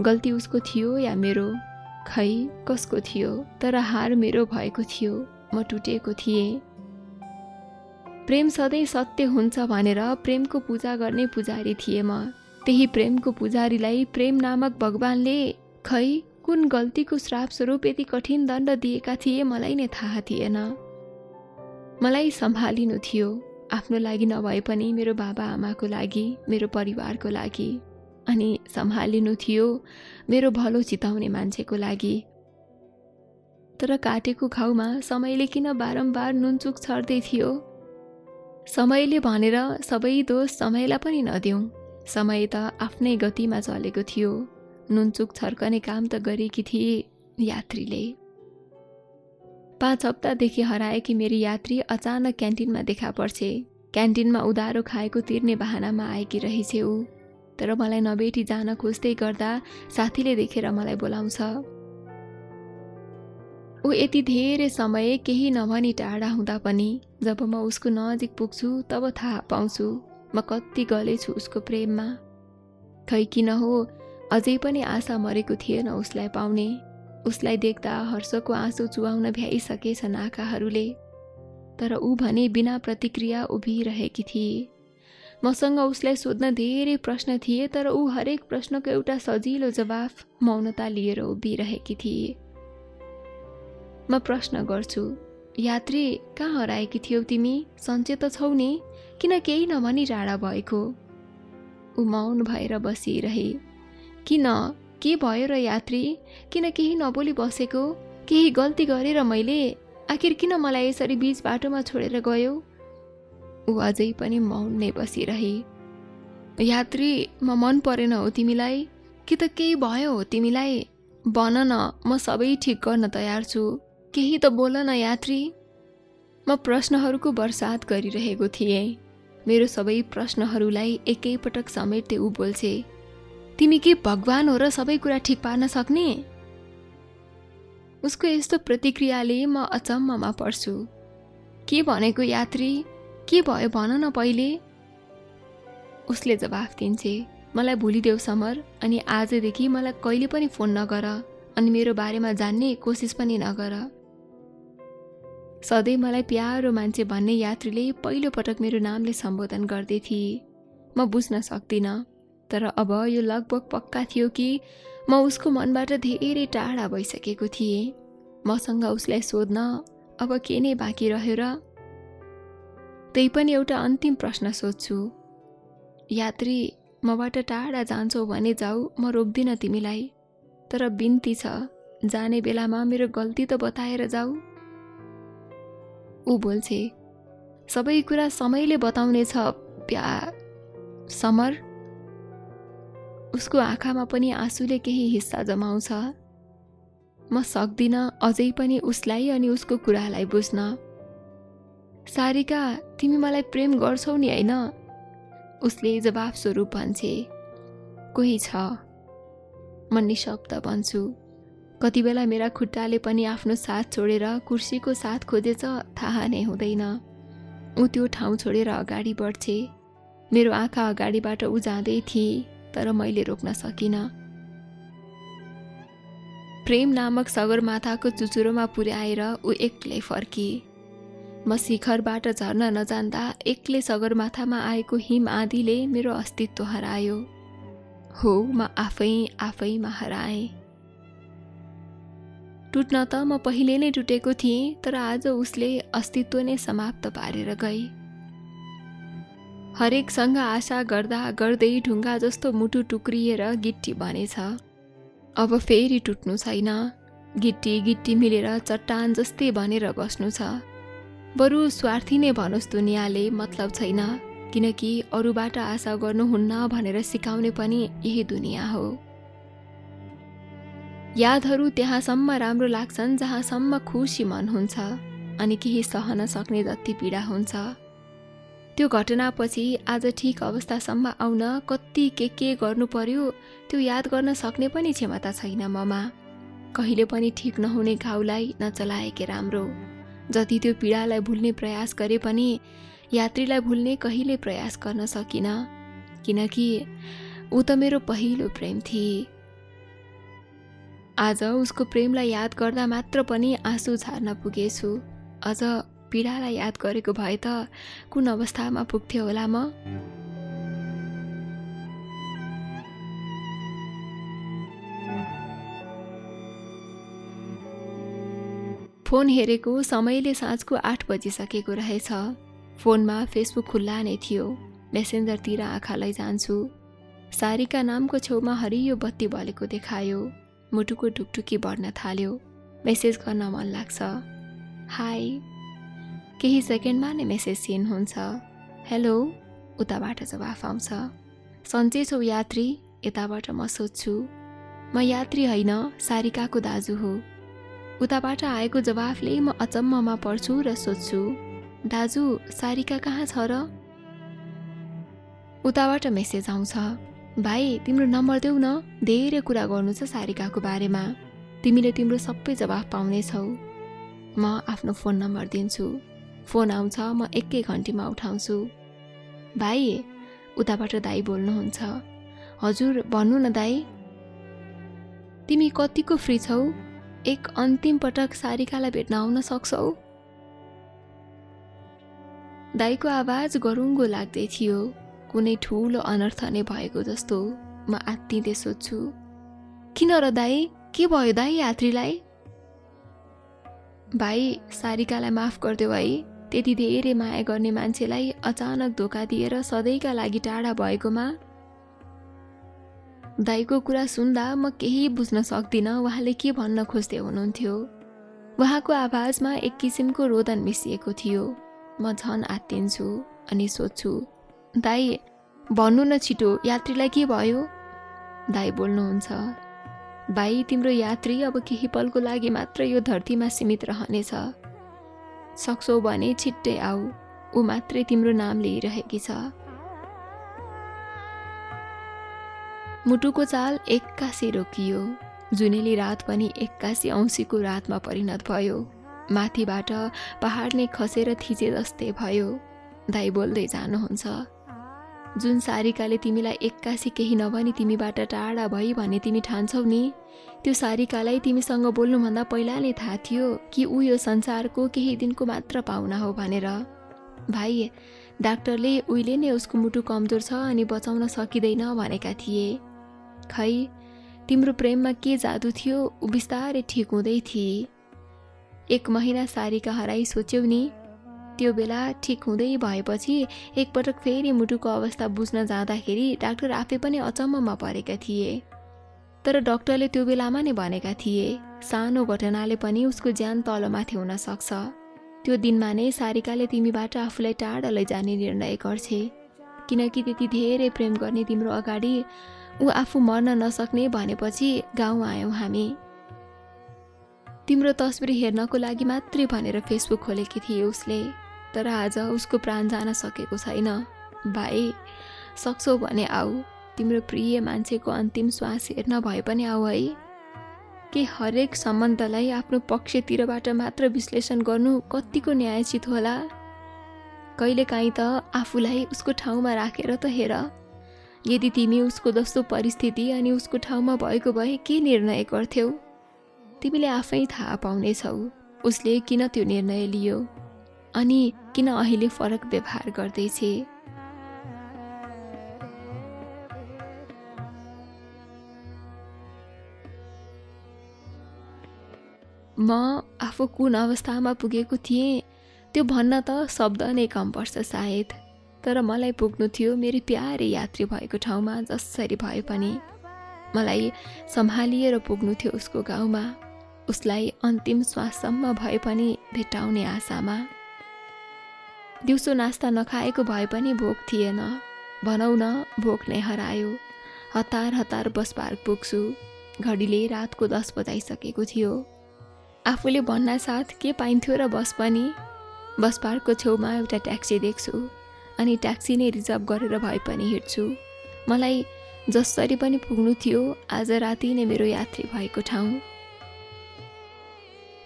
गल्ती उसको थियो या मेरो, खै कसको थियो, तर हार मेरो भएको थियो। म टुटेको थिएँ। प्रेम सधैँ सत्य हुन्छ भनेर प्रेमको पूजा गर्ने पुजारी थिएँ म। त्यही प्रेमको पुजारीलाई प्रेम नामक भगवानले खै कुन गल्तीको श्राप स्वरूप यति कठिन दण्ड दिएका थिए मलाई नै थाहा थिएन। मलाई सम्हालिनु थियो, आफ्नो लागि नभए पनि मेरो बाबा आमाको लागि, मेरो परिवारको लागि। अनि सम्हालिनु थियो मेरो भलो चिताउने मान्छेको लागि। तर काटेको घाउमा समयले किन बारम्बार नुनचुक छर्दै थियो? समयले भनेर सबै दोष समयलाई पनि नदिउँ। समय त आफ्नै गतिमा चलेको थियो। नुनचुक छर्कने काम त गरेकी थिए यात्रीले। 5 हप्तादेखि हराएकी मेरी यात्री अचानक क्यान्टिनमा देखा पर्छे। क्यान्टिनमा उधारो खाएको तिर्ने बहानामा आएकी रहेछ ऊ। तर मलाई नभेटी जान खोज्दै गर्दा साथीले देखेर मलाई बोलाउँछ। ऊ यति धेरै समय केही नभनी टाढा हुँदा पनि जब म उसको नजिक पुग्छु तब थाहा पाउँछु म कति गलेछु उसको प्रेममा। खै किन हो, अझै पनि आशा मरेको थिएन उसलाई पाउने। उसलाई देख्दा हर्षको आँसु चुहाउन भ्याइसकेछन् आँखाहरूले। तर ऊ भने बिना प्रतिक्रिया उभिरहेकी थिए। मसँग उसलाई सोध्न धेरै प्रश्न थिए, तर ऊ हरेक प्रश्नको एउटा सजिलो जवाफ मौनता लिएर उभिरहेकी थिए। म प्रश्न गर्छु, यात्री कहाँ हराएकी थियौ तिमी? सन्चै त छौ नि? किन केही नभनी टाढा भएको? ऊ मौन भएर बसिरहे। किन? के भयो र यात्री? किन केही नबोली बसेको? केही गल्ती गरेर मैले? आखिर किन मलाई यसरी बीच बाटोमा छोडेर गयो? ऊ अझै पनि मौन नै बसिरहे। यात्री, म मन परेन हो तिमीलाई? कि त केही भयो हो तिमीलाई? भन न, म सबै ठिक गर्न तयार छु। केही त बोल न यात्री। म प्रश्नहरूको बर्सात गरिरहेको थिएँ। मेरो सबै प्रश्नहरूलाई एकैपटक समेट्दै ऊ बोल्छे। तिमी के भगवान हो र सबै कुरा ठिक पार्न सक्ने? उसको यस्तो प्रतिक्रियाले म अचम्ममा पर्छु। के भनेको यात्री? के भयो भन न पहिले? उसले जवाफ दिन्छे, मलाई भुलिदेऊ समर, अनि आजदेखि मलाई कहिले पनि फोन नगर, अनि मेरो बारेमा जान्ने कोसिस पनि नगर। सधैँ मलाई प्यारो मान्छे भन्ने यात्रीले पहिलो पटक मेरो नामले सम्बोधन गर्दै थिए। म बुझ्न सक्दिनँ, तर अब यो लगभग पक्का थियो कि म उसको मनबाट धेरै टाढा भइसकेको थिएँ। मसँग उसलाई सोध्न अब के नै बाँकी रह्यो र? त्यही पनि एउटा अन्तिम प्रश्न सोध्छु। यात्री, मबाट टाढा जान्छौ भने जाऊ, म रोक्दिनँ तिमीलाई। तर बिन्ती छ, जाने बेलामा मेरो गल्ती त बताएर जाऊ। ऊ बोल्छे, सबै कुरा समयले बताउने छ समर। उसको आँखामा पनि आँसुले केही हिस्सा जमाउँछ। म सक्दिनँ अझै पनि उसलाई अनि उसको कुरालाई बुझ्न। सारिका, तिमी मलाई प्रेम गर्छौ नि होइन? उसले जवाफ स्वरूप भन्छे, कोही छ। म निशब्द बन्छु। कति बेला मेरा खुट्टाले पनि आफ्नो साथ छोडेर कुर्सीको साथ खोजेछ थाहा नै हुँदैन। ऊ त्यो ठाउँ छोडेर अगाडि बढ्छे। मेरो आँखा अगाडिबाट ऊ जाँदै थिए, तर मैले रोक्न सकिनँ। प्रेम नामक सगरमाथाको चुचुरोमा पुर्याएर ऊ एक्लै फर्किए। म शिखरबाट झर्न नजान्दा एक्लै सगरमाथामा आएको हिम आँधीले मेरो अस्तित्व हरायो। हो, म आफैमा हराएँ। टुट्न त म पहिले नै टुटेको थिएँ, तर आज उसले अस्तित्व नै समाप्त पारेर गई। हरेकसँग आशा गर्दा गर्दै ढुङ्गा जस्तो मुटु टुक्रिएर गिट्टी बनेछ। अब फेरि टुट्नु छैन। गिट्टी मिलेर चट्टान जस्तै बनेर बस्नु छ। बरु स्वार्थी नै भनोस् दुनियाँले, मतलब छैन, किनकि अरूबाट आशा गर्नुहुन्न भनेर सिकाउने पनि यही दुनियाँ हो। यादहरू त्यहाँसम्म राम्रो लाग्छन् जहाँसम्म खुसी मन हुन्छ, अनि केही सहन सक्ने जति पीडा हुन्छ। त्यो घटनापछि आज ठिक अवस्थासम्म आउन कति के गर्नु पर्यो त्यो याद गर्न सक्ने पनि क्षमता छैन ममा। कहिले पनि ठिक नहुने घाउलाई नचलाएकै राम्रो। जति त्यो पीडालाई भुल्ने प्रयास गरे पनि यात्रीलाई भुल्ने कहिले प्रयास गर्न सकिन, किनकि ऊ त मेरो पहिलो प्रेम थिए। आज उसको प्रेमलाई याद गर्दा मात्र पनि आँसु झार्न पुगेछु। अझ पीडालाई याद गरेको भए त कुन अवस्थामा पुग्थ्यो होला म। फोन हेरेको समयले साँझको 8 बजिसकेको रहेछ। फोनमा फेसबुक खुल्ला नै थियो। मेसेन्जरतिर आँखा लैजान्छु। सारिका नामको छेउमा हरियो बत्ती बलेको देखायो। मुटुको ढुकढुकी बढ्न थाल्यो। मेसेज गर्न मन लाग्छ। हाई। केही सेकेन्डमा नै मेसेज सिन हुन्छ। हेलो, उताबाट जवाफ आउँछ। सन्चै छौ यात्री? यताबाट म सोध्छु। म यात्री होइन, सारिकाको दाजु हो। उताबाट आएको जवाफले म अचम्ममा पर्छु र सोध्छु, दाजु, सारिका कहाँ छ र? उताबाट मेसेज आउँछ, भाइ तिम्रो नम्बर देऊ न, धेरै कुरा गर्नु छ सारिकाको बारेमा। तिमीले तिम्रो सबै जवाफ पाउनेछौ। म आफ्नो फोन नम्बर दिन्छु। फोन आउँछ, म एकै घन्टीमा उठाउँछु। भाइ, उताबाट दाइ बोल्नुहुन्छ। हजुर, भन्नु न दाइ। तिमी कतिको फ्री छौ? एक अन्तिम पटक सारिकालाई भेट्न आउन सक्छौ? दाइको आवाज गरुङ्गो लाग्दै थियो। कुनै ठुलो अनर्थ नै भएको जस्तो। म आत्तिँदै सोध्छु, किन र दाइ? के भयो दाइ यात्रीलाई? भाइ, सारिकालाई माफ गरिदेऊ है। त्यति धेरै माया गर्ने मान्छेलाई अचानक धोका दिएर सधैँका लागि टाढा भएकोमा। दाइको कुरा सुन्दा म केही बुझ्न सक्दिनँ उहाँले के भन्न खोज्दै हुनुहुन्थ्यो। उहाँको आवाजमा एक किसिमको रोदन मिसिएको थियो। म झन आत्तिन्छु अनि सोध्छु, दाइ भन्नु न छिटो, यात्रीलाई के भयो? दाइ बोल्नुहुन्छ, भाइ तिम्रो यात्री अब केही पलको लागि मात्र यो धरतीमा सीमित रहनेछ। सक्छौ भने छिट्टै आऊ, ऊ मात्रै तिम्रो नाम लिइरहेकी छ। मुटुको चाल एक्कासी रोकियो। जुनेली रात पनि एक्कासी औँसीको रातमा परिणत भयो। माथिबाट पहाड नै खसेर थिचे जस्तै भयो। दाइ बोल्दै जानुहुन्छ, जुन सारिकाले तिमीलाई एक्कासी केही नभनी तिमीबाट टाढा भई भन्ने तिमी ठान्छौ नि, त्यो सारिकालाई तिमीसँग बोल्नुभन्दा पहिला नै थाहा थियो कि ऊ यो संसारको केही दिनको मात्र पाहुना हो भनेर। भाइ, डाक्टरले उहिले नै उसको मुटु कमजोर छ अनि बचाउन सकिँदैन भनेका थिए। खै, तिम्रो प्रेममा के जादु थियो, ऊ बिस्तारै ठिक हुँदै थिए। 1 महिना सारिका हराई सोच्यौ नि? त्यो बेला ठिक हुँदै भएपछि एकपटक फेरि मुटुको अवस्था बुझ्न जाँदाखेरि डाक्टर आफै पनि अचम्ममा परेका थिए। तर डाक्टरले त्यो बेलामा नै भनेका थिए, सानो घटनाले पनि उसको ज्यान तलमाथि हुन सक्छ। त्यो दिनमा नै सारिकाले तिमीबाट आफूलाई टाढा लैजाने निर्णय गर्छे, किनकि त्यति धेरै प्रेम गर्ने तिम्रो अगाडि ऊ आफू मर्न नसक्ने भनेपछि गाउँ आयौँ हामी। तिम्रो तस्बिर हेर्नको लागि मात्रै भनेर फेसबुक खोलेकी थिए उसले, तर आज उसको प्राण जान सकेको छैन। भाइ, सक्छौ भने आऊ, तिम्रो प्रिय मान्छेको अन्तिम श्वास हेर्न भए पनि आऊ है। के हरेक सम्बन्धलाई आफ्नो पक्षतिरबाट मात्र विश्लेषण गर्नु कतिको न्यायोचित होला? कहिलेकाहीँ त आफूलाई उसको ठाउँमा राखेर त हेर, यदि तिमी उसको जस्तो परिस्थिति अनि उसको ठाउँमा भएको भए के निर्णय गर्थ्यौ? तिमीले आफै थाहा पाउनेछौ उसले किन त्यो निर्णय लियो अनि किन अहिले फरक व्यवहार गर्दैछे। म आफू कुन अवस्थामा पुगेको थिएँ त्यो भन्न त शब्द नै कम पर्छ सायद, तर मलाई पुग्नु थियो मेरो प्यारे यात्री भएको ठाउँमा जसरी भए पनि। मलाई सम्हालिएर पुग्नु थियो उसको गाउँमा, उसलाई अन्तिम श्वाससम्म भए पनि भेट्टाउने आशामा। दिउँसो नास्ता नखाएको भए पनि भोक थिएन, भनौँ न भोक नै हरायो। हतार हतार बस पार्क पुग्छु, घडीले रातको 10 बजाइसकेको थियो। आफूले भन्न साथ के पाइन्थ्यो र बस पनि। बस पार्कको छेउमा एउटा ट्याक्सी देख्छु अनि ट्याक्सी नै रिजर्भ गरेर भए पनि हिँड्छु। मलाई जसरी पनि पुग्नु थियो आज राति नै मेरो यात्री भएको ठाउँ।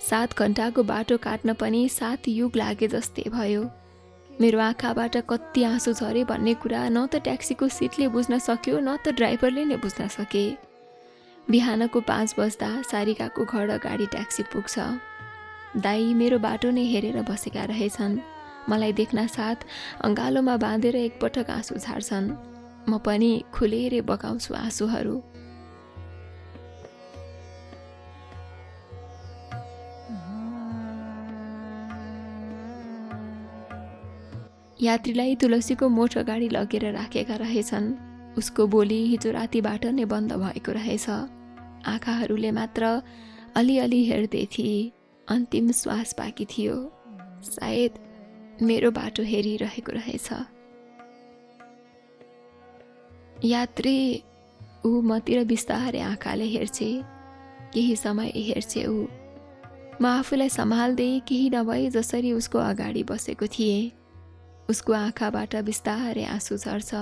7 घण्टाको बाटो काट्न पनि 7 युग लागे जस्तै भयो। मेरो आँखाबाट कति आँसु झरे भन्ने कुरा न त ट्याक्सीको सिटले बुझ्न सक्यो न त ड्राइभरले नै बुझ्न सके। बिहानको 5 बज्दा सारिकाको घर अगाडि ट्याक्सी पुग्छ। दाई मेरो बाटो नै हेरेर बसेका रहेछन्। मलाई देख्न साथ अँगालोमा बाँधेर एकपटक आँसु झार्छन्। म पनि खुलेरै बगाउँछु आँसुहरू। यात्रीलाई तुलसीको मोठ अगाडि लगेर राखेका रहेछन्। उसको बोली हिजो रातिबाट नै बन्द भएको रहेछ। आँखाहरूले मात्र अलिअलि हेर्दै थिए। अन्तिम श्वास बाँकी थियो। सायद मेरो बाटो हेरिरहेको रहेछ। यात्री ऊ मतिर बिस्तारै आँखाले हेर्छे। केही समय हेर्छे ऊ। म आफूलाई सम्हाल्दै केही नभए जसरी उसको अगाडि बसेको थिएँ। उसको आँखाबाट बिस्तारै आँसु झर्छ।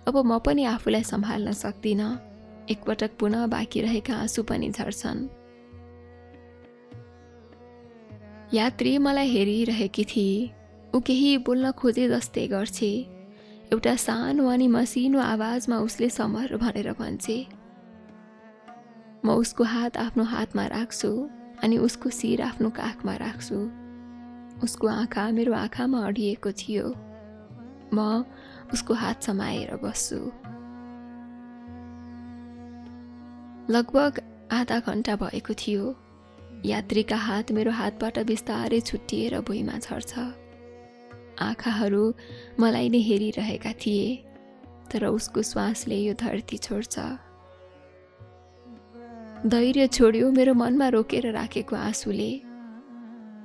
अब म पनि आफूलाई सम्हाल्न सक्दिनँ। एकपटक पुनः बाँकी रहेका आँसु पनि झर्छन्। यात्री मलाई हेरिरहेकी थिए। ऊ केही बोल्न खोजे जस्तै गर्छे। एउटा सानो अनि मसिनो आवाजमा उसले समर भनेर भन्छे। म उसको हात आफ्नो हातमा राख्छु अनि उसको शिर आफ्नो काखमा राख्छु। उसको आँखा मेरो आँखामा अडिएको थियो। म उसको हात समाएर बस्छु। लगभग आधा घण्टा भएको थियो। यात्रीका हात मेरो हातबाट बिस्तारै छुट्टिएर भुइँमा झर्छ। आँखाहरू मलाई नै हेरिरहेका थिए, तर उसको श्वासले यो धरती छोड्छ। धैर्य छोड्यो मेरो मनमा रोकेर राखेको आँसुले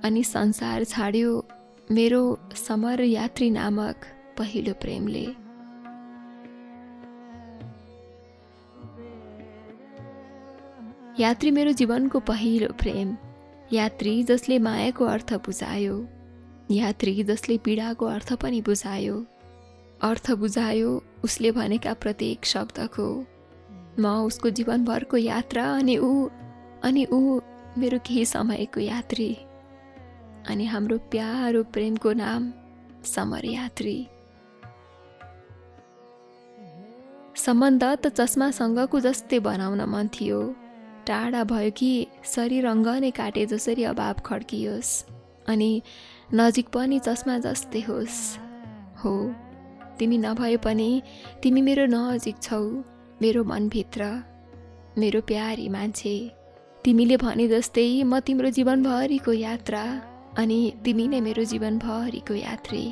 अनि संसार छाड्यो मेरो समर यात्री नामक पहिलो प्रेमले। यात्री मेरो जीवनको पहिलो प्रेम। यात्री जसले मायाको अर्थ बुझायो। यात्री जसले पीडाको अर्थ पनि बुझायो। अर्थ बुझायो उसले भनेका प्रत्येक शब्दको। म उसको जीवनभरको यात्रा अनि ऊ मेरो केही समयको यात्री। अनि हाम्रो प्यारो प्रेमको नाम समर यात्री। सम्बन्ध त चस्मासँगको जस्तै बनाउन मन थियो। टाढा भयो कि शरीर अङ्ग नै काटे जसरी अभाव खड्कियोस् अनि नजिक पनि चस्मा जस्तै होस्। हो, तिमी नभए पनि तिमी मेरो नजिक छौ, मेरो मनभित्र, मेरो प्यारी मान्छे। तिमीले भने जस्तै म तिम्रो जीवनभरिको यात्रा अनि तिमी नै मेरो जीवनभरिको यात्री।